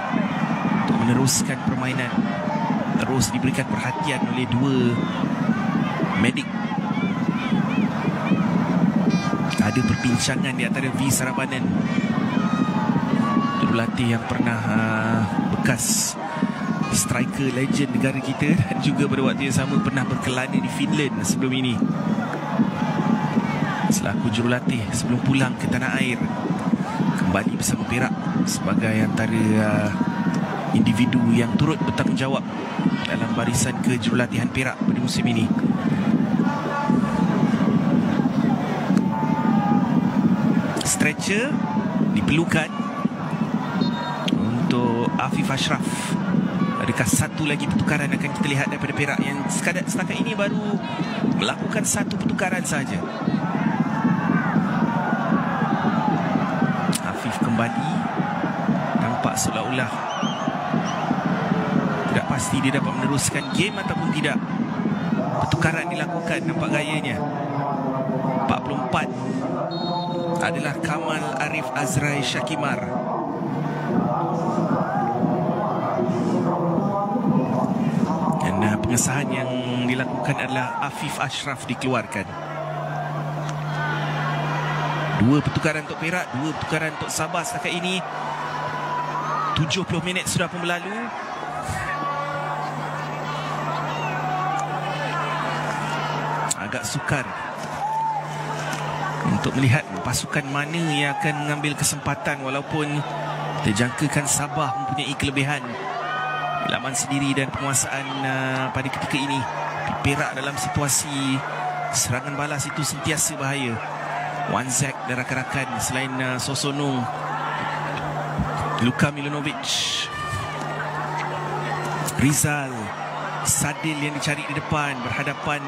untuk meneruskan permainan. Terus diberikan perhatian oleh 2 medik. Ada perbincangan di antara V. Sarabanan, jurulatih yang pernah bekas striker legend negara kita, dan juga pada waktu yang sama pernah berkelana di Finland sebelum ini, selaku jurulatih sebelum pulang ke tanah air, kembali bersama Perak sebagai antara individu yang turut bertanggungjawab dalam barisan kejurulatihan Perak pada musim ini. Stretcher diperlukan untuk Afif Ashraf. Adakah satu lagi pertukaran akan kita lihat daripada Perak yang setakat ini baru melakukan 1 pertukaran saja. Afif kembali, nampak seolah-olah tidak pasti dia dapat meneruskan game ataupun tidak. Pertukaran dilakukan, nampak gayanya. 44 adalah Kamal Arif Azrai Syakimar. Dan pengesahan yang dilakukan adalah Afif Ashraf dikeluarkan. 2 pertukaran untuk Perak, 2 pertukaran untuk Sabah setakat ini. 70 minit sudah pun berlalu. Agak sukar untuk melihat pasukan mana yang akan mengambil kesempatan, walaupun terjangkakan Sabah mempunyai kelebihan laman sendiri dan penguasaan pada ketika ini. Perak dalam situasi serangan balas itu sentiasa bahaya. Wanzek dan rakan-rakan selain Sosonung, Luka Milanovic, Rizal Sadil yang dicari di depan berhadapan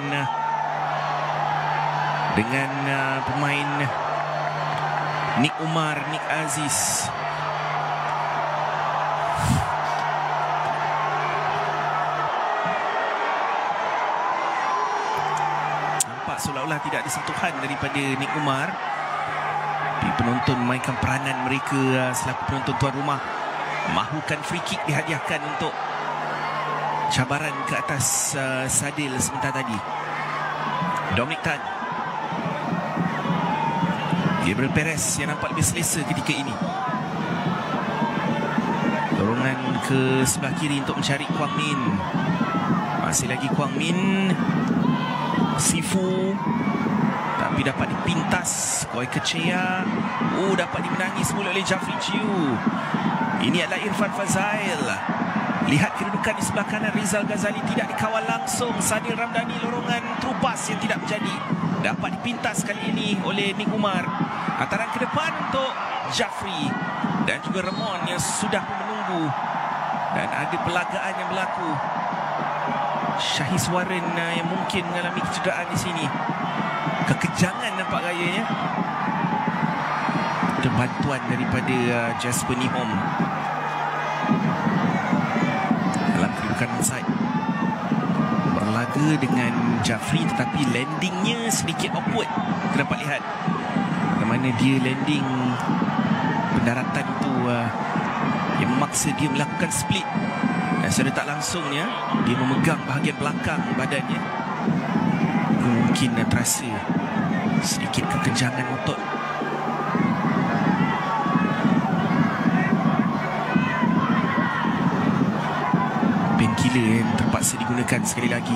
dengan pemain Nik Umar, Nik Aziz. Nampak seolah-olah tidak ada sentuhan daripada Nik Umar. Tapi penonton memainkan peranan mereka selaku penonton tuan rumah. Mahukan free kick dihadiahkan untuk cabaran ke atas Sadil sebentar tadi. Dominic Tan, Gabriel Perez yang nampak lebih selesa ketika ini. Dorongan ke sebelah kiri untuk mencari Kwang Min. Masih lagi Kwang Min. Sifu, tapi dapat dipintas. Koi Kechea. Dapat dimenangi semula oleh Jafri Chiu. Ini adalah Irfan Fazail. Lihat kedudukan di sebelah kanan. Rizal Ghazali tidak dikawal langsung. Sadil Ramdhani, lorongan terupas yang tidak menjadi. Dapat dipintas kali ini oleh Nik Umar. Hantaran ke depan untuk Jafri dan juga Ramon yang sudah menunggu. Dan ada perlagaan yang berlaku. Syahis Warren yang mungkin mengalami kecederaan di sini. Kekejangan nampak gayanya. Ada bantuan daripada Jasper Nihom dalam kedudukan onside. Berlaga dengan Jafri tetapi landingnya sedikit awkward. Kita dapat lihat bagaimana dia landing pendaratan itu yang memaksa dia melakukan split. Dan secara tak langsungnya dia memegang bahagian belakang badannya. Mungkin terasa sedikit kekenjangan otot. Painkiller yang terpaksa digunakan sekali lagi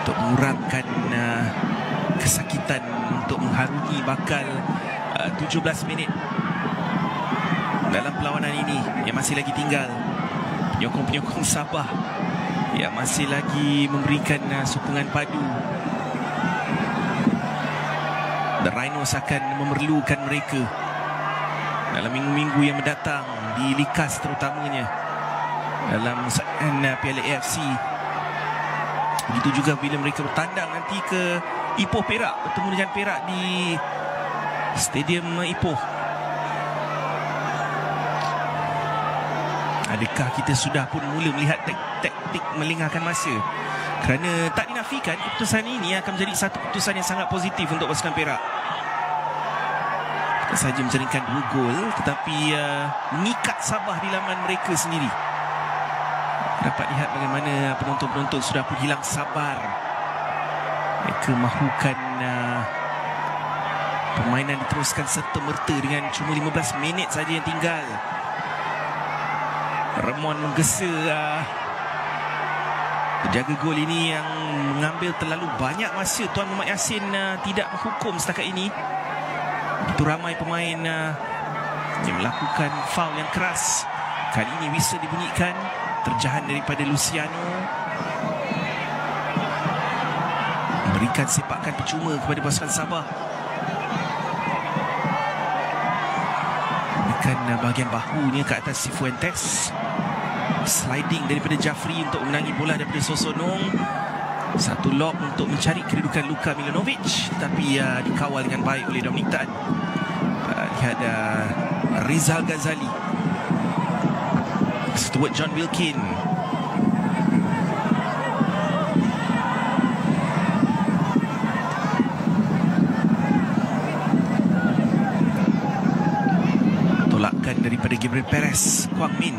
untuk mengurangkan kesakitan, untuk mengharungi bakal 17 minit dalam perlawanan ini yang masih lagi tinggal. Penyokong-penyokong Sabah yang masih lagi memberikan sokongan padu. The Rhinos akan memerlukan mereka dalam minggu-minggu yang mendatang di Likas terutamanya dalam Piala AFC. Begitu juga bila mereka bertandang nanti ke Ipoh Perak, bertemu dengan Perak di Stadium Ipoh. Adakah kita sudah pun mula melihat taktik melengahkan masa? Kerana tak dinafikan keputusan ini akan menjadi satu keputusan yang sangat positif untuk pasukan Perak. Bukan sahaja menjaringkan 2 gol tetapi mengikat Sabah di laman mereka sendiri. Dapat lihat bagaimana penonton-penonton sudah pun hilang sabar. Mereka mahukan permainan diteruskan serta-merta dengan cuma 15 minit saja yang tinggal. Ramon menggesa penjaga gol ini yang mengambil terlalu banyak masa. Tuan Muhammad Yassin tidak menghukum setakat ini. Begitu ramai pemain yang melakukan faul yang keras. Kali ini whistle dibunyikan. Terjahan daripada Luciano, memberikan sepakan percuma kepada pasukan Sabah. Menekan bahagian bahunya ke atas Cifuentes. Sliding daripada Jafri untuk menangi bola daripada Sosonong. Satu lob untuk mencari kedudukan Luka Milanovic, tapi dikawal dengan baik oleh Dominic Tan. Lihat Rizal Ghazali, Stuart John Wilkin. Tolakan daripada Gabriel Perez. Kwang Min.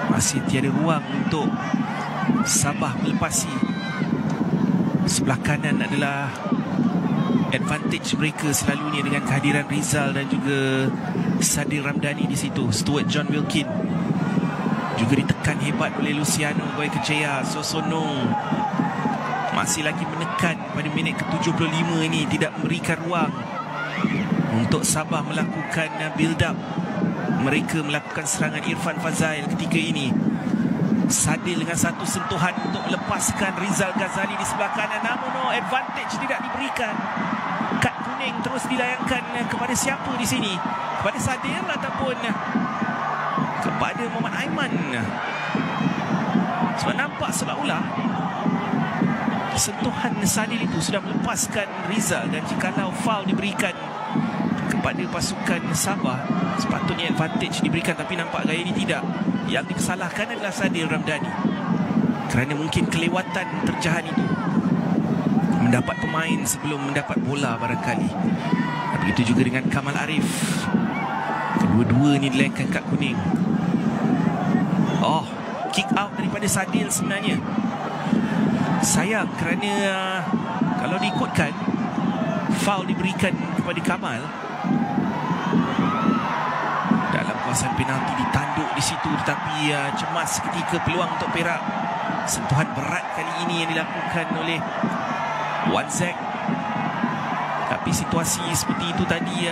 Masih tiada ruang untuk Sabah melepasi. Sebelah kanan adalah advantage mereka selalunya dengan kehadiran Rizal dan juga Sadil Ramdhani di situ. Stuart John Wilkin juga ditekan hebat oleh Luciano Koi Kechea. Sosonong masih lagi menekan pada minit ke-75 ini, tidak memberikan ruang untuk Sabah melakukan build up. Mereka melakukan serangan Irfan Fazail ketika ini. Sadil dengan satu sentuhan untuk melepaskan Rizal Ghazali di sebelah kanan. Namun advantage tidak diberikan. Kad kuning terus dilayangkan kepada siapa di sini? Kepada Sadil ataupun kepada Muhammad Aiman? Sebab nampak seolah-olah sentuhan Sadil itu sudah melepaskan Rizal, dan jikalau foul diberikan kepada pasukan Sabah, sepatutnya advantage diberikan, tapi nampak gaya ini tidak. Yang disalahkan adalah Sadil Ramdhani kerana mungkin kelewatan terjahan itu, mendapat pemain sebelum mendapat bola barangkali. Begitu juga dengan Kamal Arif, kedua-dua ni dilayangkan kad kuning. Kick out daripada Sadil sebenarnya. Sayang kerana kalau diikutkan, foul diberikan kepada Kamal dalam kawasan penalti, ditanduk di situ, tetapi cemas ketika peluang untuk Perak. Sentuhan berat kali ini yang dilakukan oleh Wan Zek. Tapi situasi seperti itu tadi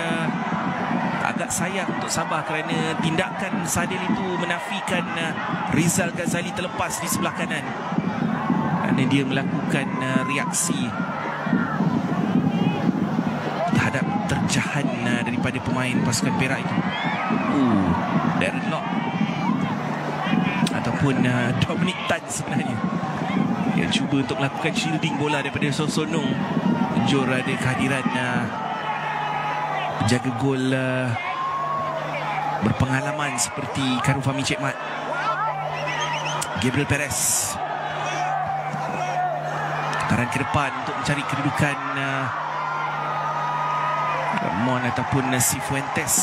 agak sayang untuk Sabah kerana tindakan Sadil itu menafikan Rizal Ghazali terlepas di sebelah kanan, kerana dia melakukan reaksi terhadap terjahan daripada pemain pasukan Perak itu. Darren Lock ataupun Dominic Tan sebenarnya yang cuba untuk melakukan shielding bola daripada Sosonong. Jor ada kehadiran penjaga gol berpengalaman seperti Karun Fahmi Cik Mat. Gabriel Perez putaran ke depan untuk mencari kedudukan Ramon ataupun Cifuentes.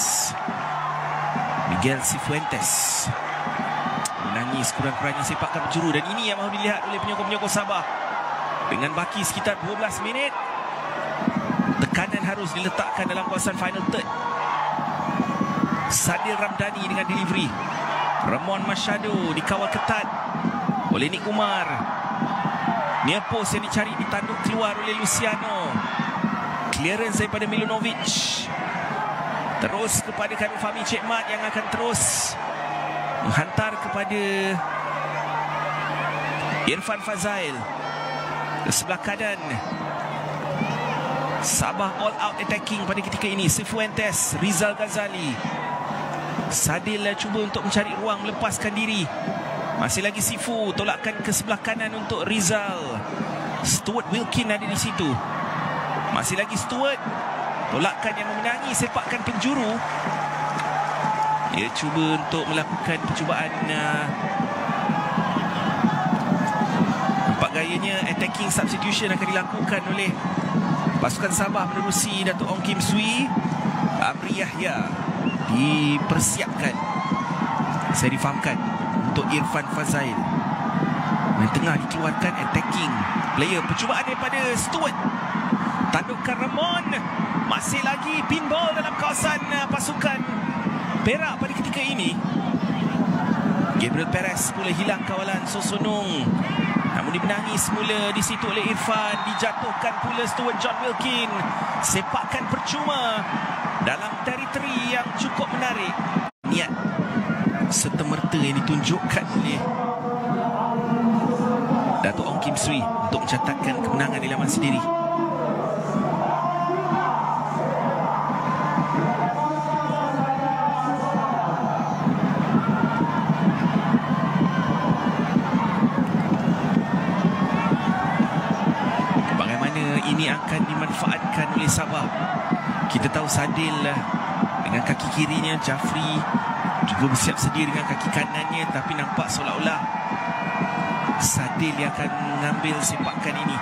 Miguel Cifuentes menangis kurang-kurangnya sepakan penjuru, dan ini yang mahu dilihat oleh penyokong-penyokong Sabah. Dengan baki sekitar 12 minit, tekanan harus diletakkan dalam kawasan final third. Sadil Ramdhani dengan delivery. Ramon Machado dikawal ketat oleh Nick Umar. Near post yang dicari, ditanduk keluar oleh Luciano. Clearance daripada Milunovic. Terus kepada Karun Fahmi Cik Mat yang akan terus menghantar kepada Irfan Fazail ke sebelah kanan. Sabah all out attacking pada ketika ini. Cifuentes, Rizal Ghazali. Sadil cuba untuk mencari ruang melepaskan diri. Masih lagi Sifu, tolakkan ke sebelah kanan untuk Rizal. Stuart Wilkin ada di situ. Masih lagi Stuart, tolakkan yang memenangi sepakan penjuru. Dia cuba untuk melakukan percubaan nampak gayanya attacking substitution akan dilakukan oleh pasukan Sabah menerusi Datuk Ong Kim Swee. Amri Yahya dipersiapkan, saya difahamkan, untuk Irfan Fazail. Yang tengah dikeluarkan attacking player. Percubaan daripada Stuart. Tandukan Ramon. Masih lagi pinball dalam kawasan pasukan Perak pada ketika ini. Gabriel Perez pula hilang kawalan Sosonong, namun dimenangi semula di situ oleh Irfan. Dijatuhkan pula Stuart John Wilkin. Sepakan percuma dalam teritori yang cukup menarik. Niat serta-merta yang ditunjukkan oleh Datuk Ong Kim Swee untuk mencatatkan kemenangan di laman sendiri. Ini akan dimanfaatkan oleh Sabah. Kita tahu Sadil dengan kaki kirinya, Jafri juga bersiap sedia dengan kaki kanannya, tapi nampak seolah-olah Sadil yang akan mengambil sepakan ini.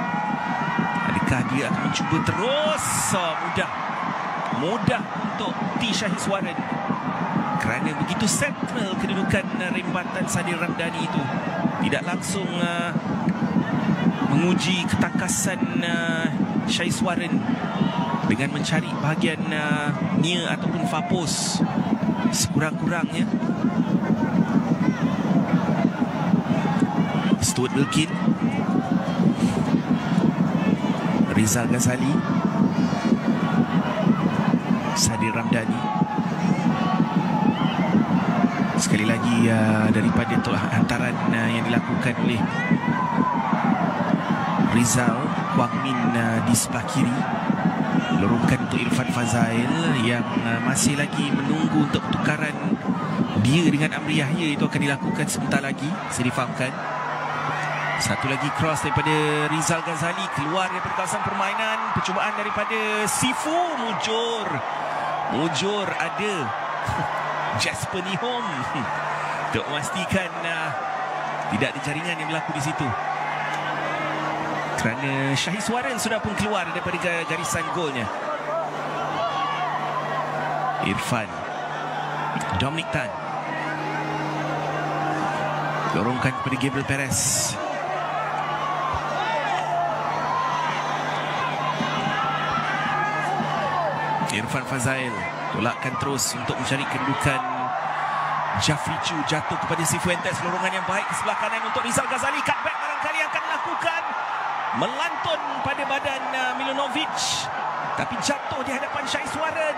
Adakah dia akan mencuba terus? Mudah untuk T. Shahiswaran kerana begitu sentral kedudukan rembatan Sadil Ramdhani itu. Tidak langsung menguji ketangkasan Shahiswaran dengan mencari bahagian near ataupun far post sekurang-kurangnya. Stuart Wilkin, Rizal Ghazali, Sadil Ramdhani. Sekali lagi daripada hantaran yang dilakukan oleh Rizal, Wang Min di sebelah kiri, lorongkan untuk Irfan Fazail yang masih lagi menunggu untuk pertukaran dia dengan Amri Yahya. Itu akan dilakukan sebentar lagi, saya difahamkan. Satu lagi cross daripada Rizal Ghazali keluar daripada kawasan permainan. Percubaan daripada Sifu. Mujur ada. Jasper Nihom untuk memastikan tidak ada jaringan yang berlaku di situ. Kerana Syahriswaran sudah pun keluar daripada garisan golnya. Irfan, Dominic Tan lorongkan kepada Gabriel Perez. Irfan Fazail tolakkan terus untuk mencari kedudukan. Jafri Chu jatuh kepada Cifuentes. Lorongan yang baik di sebelah kanan untuk Rizal Ghazali. Cutback barangkali akan melakukan. Melantun pada badan Milanovic, tapi jatuh di hadapan Syahriswaran.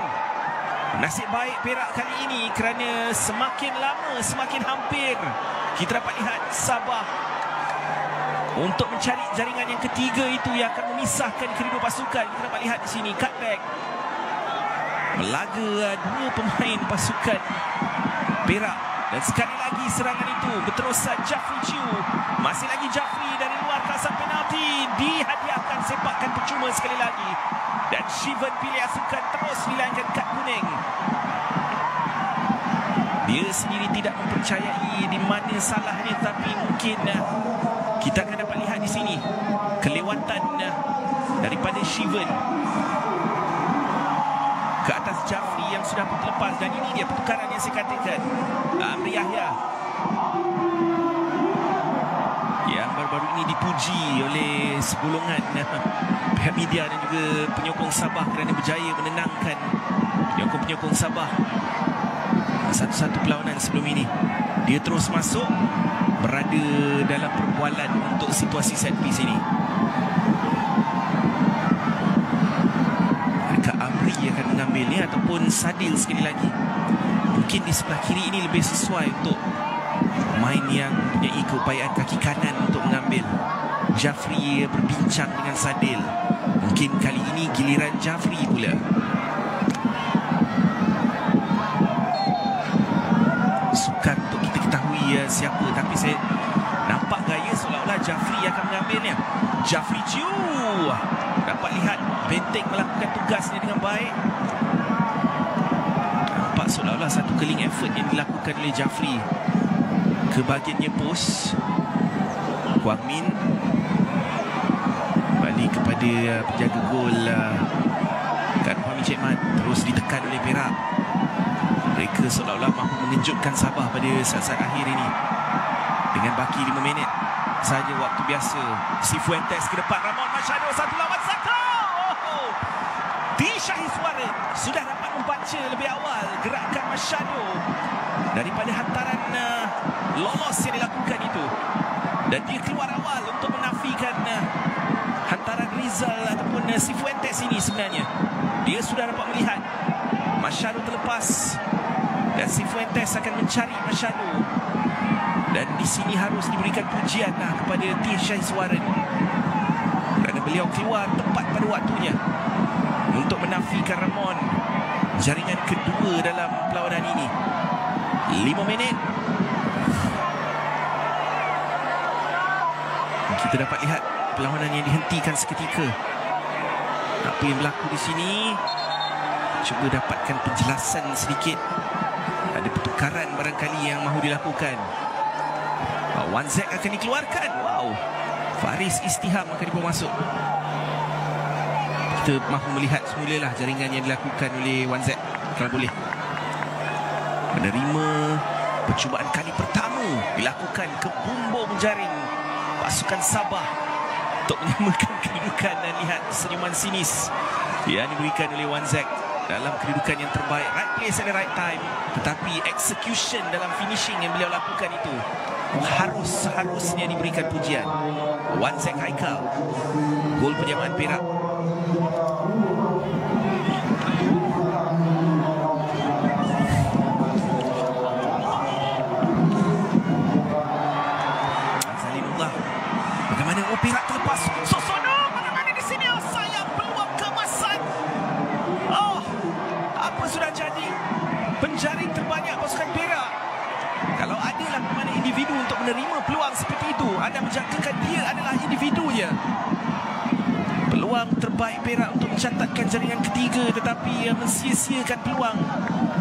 Nasib baik Perak kali ini kerana semakin lama semakin hampir. Kita dapat lihat Sabah untuk mencari jaringan yang ketiga itu yang akan memisahkan kedua pasukan. Kita dapat lihat di sini cutback. Melaga dua pemain pasukan Perak. Dan sekali lagi serangan itu berterusan. Jafri Chu, masih lagi Jafri dari luar kawasan penalti. Dihadiahkan sepakan percuma sekali lagi. Dan Shivan Pilihan Sukan terus dilayangkan kad kuning. Dia sendiri tidak mempercayai di mana salahnya, tapi mungkin kita akan dapat lihat di sini kelewatan daripada Shivan ke atas Jafri yang sudah pun terlepas. Dan ini dia pertukaran yang saya katakan. Amri Yahya yang baru-baru ini dipuji oleh segolongan pihak media dan juga penyokong Sabah kerana berjaya menenangkan penyokong-penyokong Sabah. Satu-satu perlawanan sebelum ini. Dia terus masuk, berada dalam perbualan untuk situasi set piece ini. Amri akan mengambilnya ataupun Sadil sekali lagi. Mungkin di sebelah kiri ini lebih sesuai untuk main yang punya keupayaan kaki kanan untuk mengambil. Jafri berbincang dengan Sadil. Mungkin kali ini giliran Jafri pula. Sukar untuk kita ketahui siapa, tapi saya nampak gaya seolah-olah Jafri akan mengambilnya. Jafri Chu dapat lihat Benteng melakukan tugasnya dengan baik. Nampak seolah-olah satu keling effort yang dilakukan oleh Jafri ke bahagiannya pos. Kwang Min balik kepada penjaga gol Kan Fahmi Cik Mat. Terus ditekan oleh Perak. Mereka seolah-olah mahu mengejutkan Sabah pada saat-saat akhir ini. Dengan baki 5 minit saja waktu biasa. Cifuentes ke depan. Ramon Machado 1 lawan 1. Di Syahriswaran sudah dapat membaca lebih awal gerakan Machado daripada hantaran lolos yang dilakukan itu. Dan dia keluar awal untuk menafikan hantaran Rizal ataupun Cifuentes ini sebenarnya. Dia sudah dapat melihat Machado terlepas dan Cifuentes akan mencari Machado. Dan di sini harus diberikan pujian kepada tim Syahriswaran kerana beliau keluar tepat pada waktunya untuk menafikan Ramon. Jaringan kedua dalam perlawanan ini. 5 minit. Kita dapat lihat perlawanan yang dihentikan seketika. Apa yang berlaku di sini? Cuba dapatkan penjelasan sedikit. Ada pertukaran barangkali yang mahu dilakukan. Wan Zek akan dikeluarkan. Wow. Faris Istiham akan dibawa masuk. Kita mahu melihat semulalah jaringan yang dilakukan oleh Wan Zek kalau boleh. Menerima percubaan kali pertama dilakukan ke bumbung jaring pasukan Sabah untuk menyamakan kedudukan. Dan lihat senyuman sinis yang diberikan oleh Wan Zek dalam kedudukan yang terbaik. Right place at the right time. Tetapi execution dalam finishing yang beliau lakukan itu harusnya diberikan pujian. Wan Zek Haikal. Gol penjamaan Perak. Zalinullah. Bagaimana Perak terlepas. Sosono mana-mana di sini. Sayang peluang keemasan. Apa sudah jadi? Penjaring terbanyak pasukan Perak. Kalau adalah pemain individu untuk menerima peluang seperti itu. Anda menjangkakan dia adalah individunya. Peluang terbaik Perak untuk mencatatkan jaringan ketiga, tetapi mensia-siakan peluang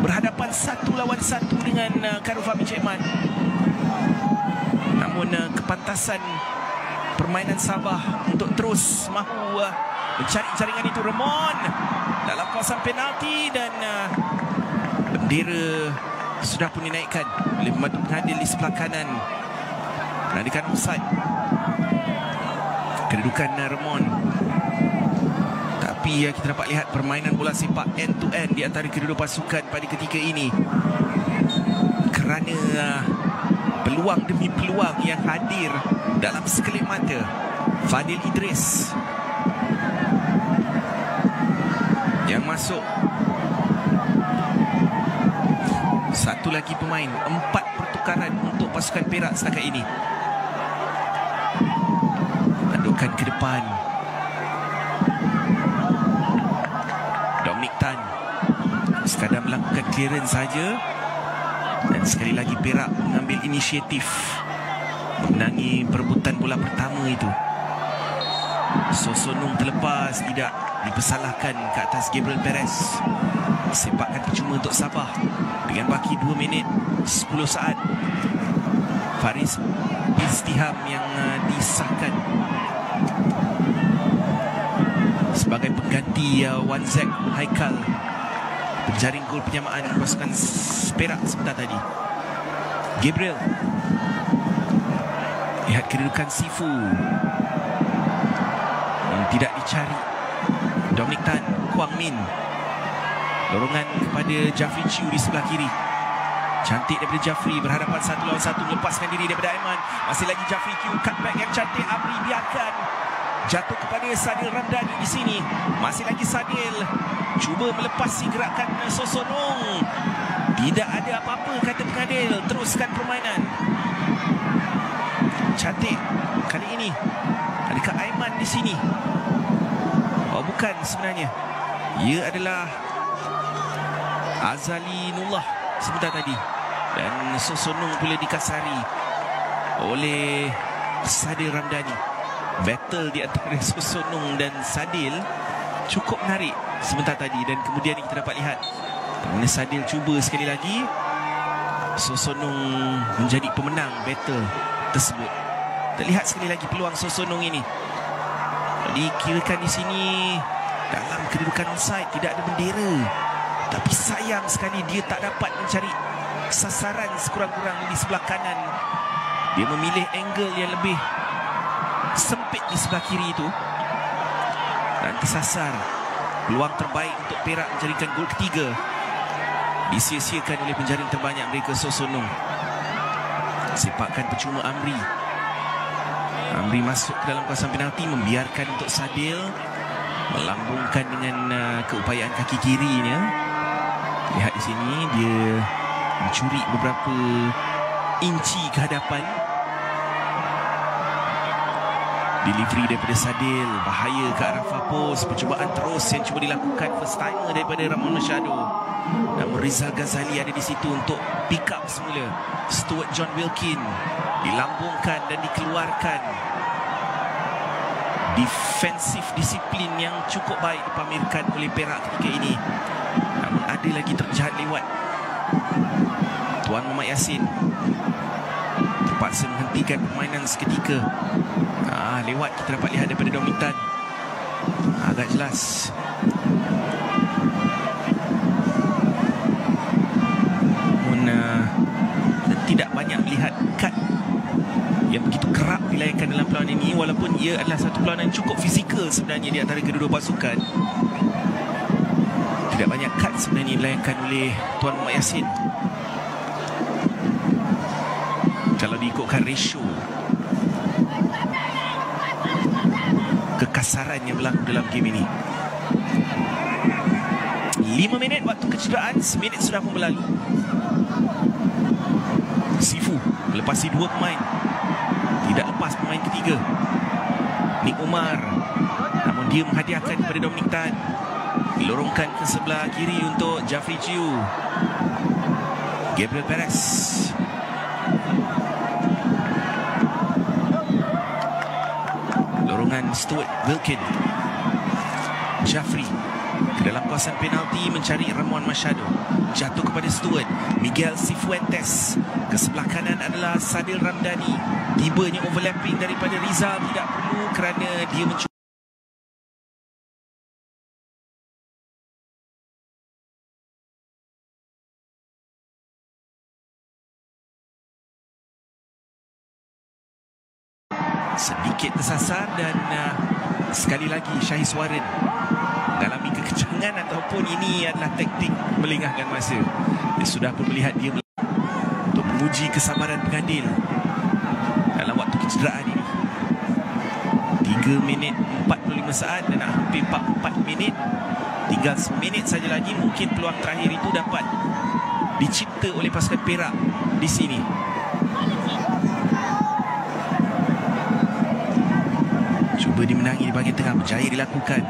berhadapan 1 lawan 1 dengan Khairul Fahmi Cekman. Namun kepantasan permainan Sabah untuk terus mahu mencari jaringan itu. Ramon dalam kawasan penalti dan bendera sudah pun dinaikkan oleh pembantu pengadil di sebelah kanan. Penadikan offside. Kedudukan Ramon. Tapi kita dapat lihat permainan bola sepak end to end di antara kedua pasukan pada ketika ini. Kerana peluang demi peluang yang hadir dalam sekelip mata. Fadil Idris yang masuk. Satu lagi pemain. 4 pertukaran untuk pasukan Perak setakat ini. Tandukan ke depan. Dominic Tan sekadar melakukan clearance saja. Dan sekali lagi Perak mengambil inisiatif memenangi perebutan bola pertama itu. Sosonung terlepas, tidak dipersalahkan ke atas Gabriel Perez. Sepakan percuma untuk Sabah dengan baki 2 minit 10 saat. Faris Istiham yang disahkan sebagai pengganti Wanzek Haikal penjaring gol penyamaan pasukan Perak sebentar tadi. Gabriel. Lihat kedudukan Sifu yang tidak dicari. Dominic Tan, Kwang Min. Dorongan kepada Jafri Chiu di sebelah kiri. Cantik daripada Jafri, berhadapan 1 lawan 1, melepaskan diri daripada Aiman. Masih lagi Jafri Chiu, cutback yang cantik. Amri biarkan jatuh kepada Sadil Ramdhani di sini. Masih lagi Sadil cuba melepasi gerakan Sosonung. Tidak ada apa-apa kata pengadil. Teruskan permainan. Cantik kali ini. Adakah Aiman di sini? Oh, bukan sebenarnya. Ia adalah Azali Nullah sebentar tadi. Dan Sosonung pula dikasari oleh Sadil Ramdhani. Battle di antara Sosonung dan Sadil cukup menarik sebentar tadi. Dan kemudian kita dapat lihat bagaimana Sadil cuba sekali lagi. Sosonung menjadi pemenang battle tersebut. Terlihat sekali lagi peluang Sosonung ini. Dikirakan di sini dalam kedudukan offside, tidak ada bendera. Tapi sayang sekali dia tak dapat mencari sasaran sekurang-kurang di sebelah kanan. Dia memilih angle yang lebih sempit di sebelah kiri itu dan tersasar. Peluang terbaik untuk Perak menjaringkan gol ketiga disia-siakan oleh penjaring terbanyak mereka, Sosonung. Sepakan percuma Amri. Amri masuk ke dalam kawasan penalti, membiarkan untuk Sadil melambungkan dengan keupayaan kaki kirinya. Lihat di sini dia mencuri beberapa inci ke hadapan. Delivery daripada Sadil, bahaya ke arah far post. Percubaan terus yang cuba dilakukan first timer daripada Ramon Machado. Namun Rizal Ghazali ada di situ untuk pick up semula. Stuart John Wilkin dilambungkan dan dikeluarkan. Defensif disiplin yang cukup baik dipamerkan oleh Perak ketika ini. Namun ada lagi terjahat lewat. Tuan Muhammad Yassin terpaksa menghentikan permainan seketika. Lewat kita dapat lihat daripada Dominic Tan. Agak jelas. Namun tidak banyak melihat kad yang begitu kerap dilayangkan dalam perlawanan ini, walaupun ia adalah satu perlawanan cukup fizikal sebenarnya di antara kedua-dua pasukan. Tidak banyak kad sebenarnya dilayangkan oleh Tuan Muhammad Yassin kalau diikutkan ratio kekasaran yang berlaku dalam game ini. 5 minit waktu kecederaan, seminit sudah pun berlalu. Sifu melepasi 2 pemain, tidak lepas pemain ketiga, Nik Umar. Namun dia menghadiahkan kepada Dominic Tan. Dilorongkan ke sebelah kiri untuk Jafri Chiu. Gabriel Perez tangan Stuart Wilkin. Jaffrey ke dalam kawasan penalti mencari Ramon Machado. Jatuh kepada Stuart. Miguel Cifuentes. Ke sebelah kanan adalah Sadil Ramdhani. Tibanya overlapping daripada Rizal, tidak perlu kerana dia mencuba sedikit tersasar dan sekali lagi Syahis Warren mengalami kekencangan ataupun ini adalah taktik melengahkan masa. Dia sudah pun melihat dia untuk menguji kesabaran pengadil dalam waktu kecederaan ini. 3 minit 45 saat dan hampir 44 minit. Tinggal seminit saja lagi, mungkin peluang terakhir itu dapat dicipta oleh pasukan Perak di sini. Cuba dimenangi di bahagian tengah, berjaya dilakukan.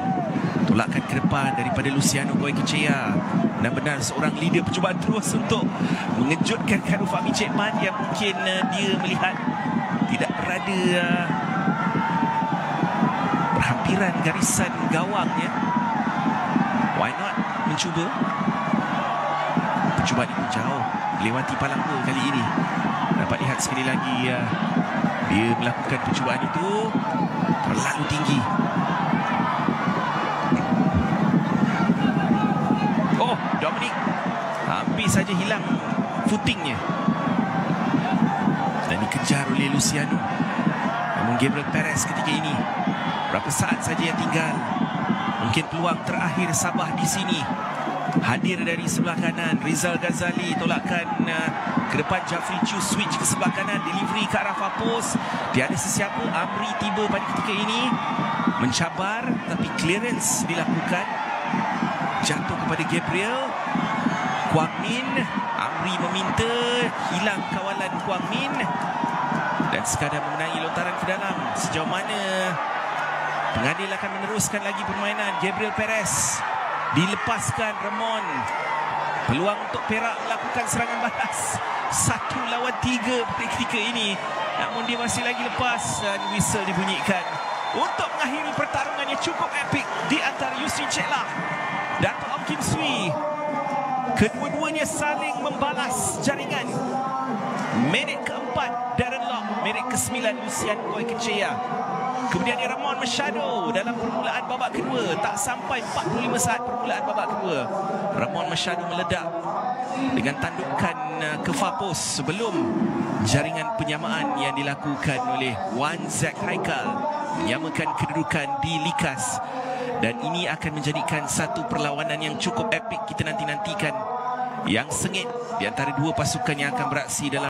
Tolakan ke depan daripada Luciano Goicoechea. Benar-benar seorang leader percubaan terus untuk mengejutkan Khairul Fahmi Cekman yang mungkin dia melihat tidak berada berhampiran garisan gawangnya. Why not mencuba? Percubaan itu jauh melewati palang gol kali ini. Dapat lihat sekali lagi dia melakukan percubaan itu terlalu tinggi. Oh, Dominic hampir saja hilang footingnya dan dikejar oleh Luciano. Namun Gabriel Perez ketika ini, berapa saat saja yang tinggal. Mungkin peluang terakhir Sabah di sini. Hadir dari sebelah kanan Rizal Ghazali, tolakan ke depan Jaffrey Chu, switch ke sebelah kanan, delivery ke arah Fapos. Tiada sesiapa. Amri tiba pada ketika ini, mencabar tapi clearance dilakukan. Jatuh kepada Gabriel. Kwang Min, Amri meminta, hilang kawalan Kwang Min dan sekadar memenangi lontaran ke dalam. Sejauh mana pengadil akan meneruskan lagi permainan? Gabriel Perez dilepaskan Ramon. Peluang untuk Perak melakukan serangan balas 1 lawan 3 pada ketika ini. Namun dia masih lagi lepas dan whistle dibunyikan untuk mengakhiri pertarungan yang cukup epik di antara Yusri Ceklah dan Ong Kim Swee. Kedua-duanya saling membalas jaringan. Minit keempat Darren Lock, minit ke-9 Luciano Goicoechea. Kemudian Ramon Machado dalam permulaan babak kedua. Tak sampai 45 saat permulaan babak kedua, Ramon Machado meledak dengan tandukan ke Fapos sebelum jaringan penyamaan yang dilakukan oleh Wan Zak Haikal menyamakan kedudukan di Likas. Dan ini akan menjadikan satu perlawanan yang cukup epik kita nanti-nantikan, yang sengit di antara dua pasukan yang akan beraksi dalam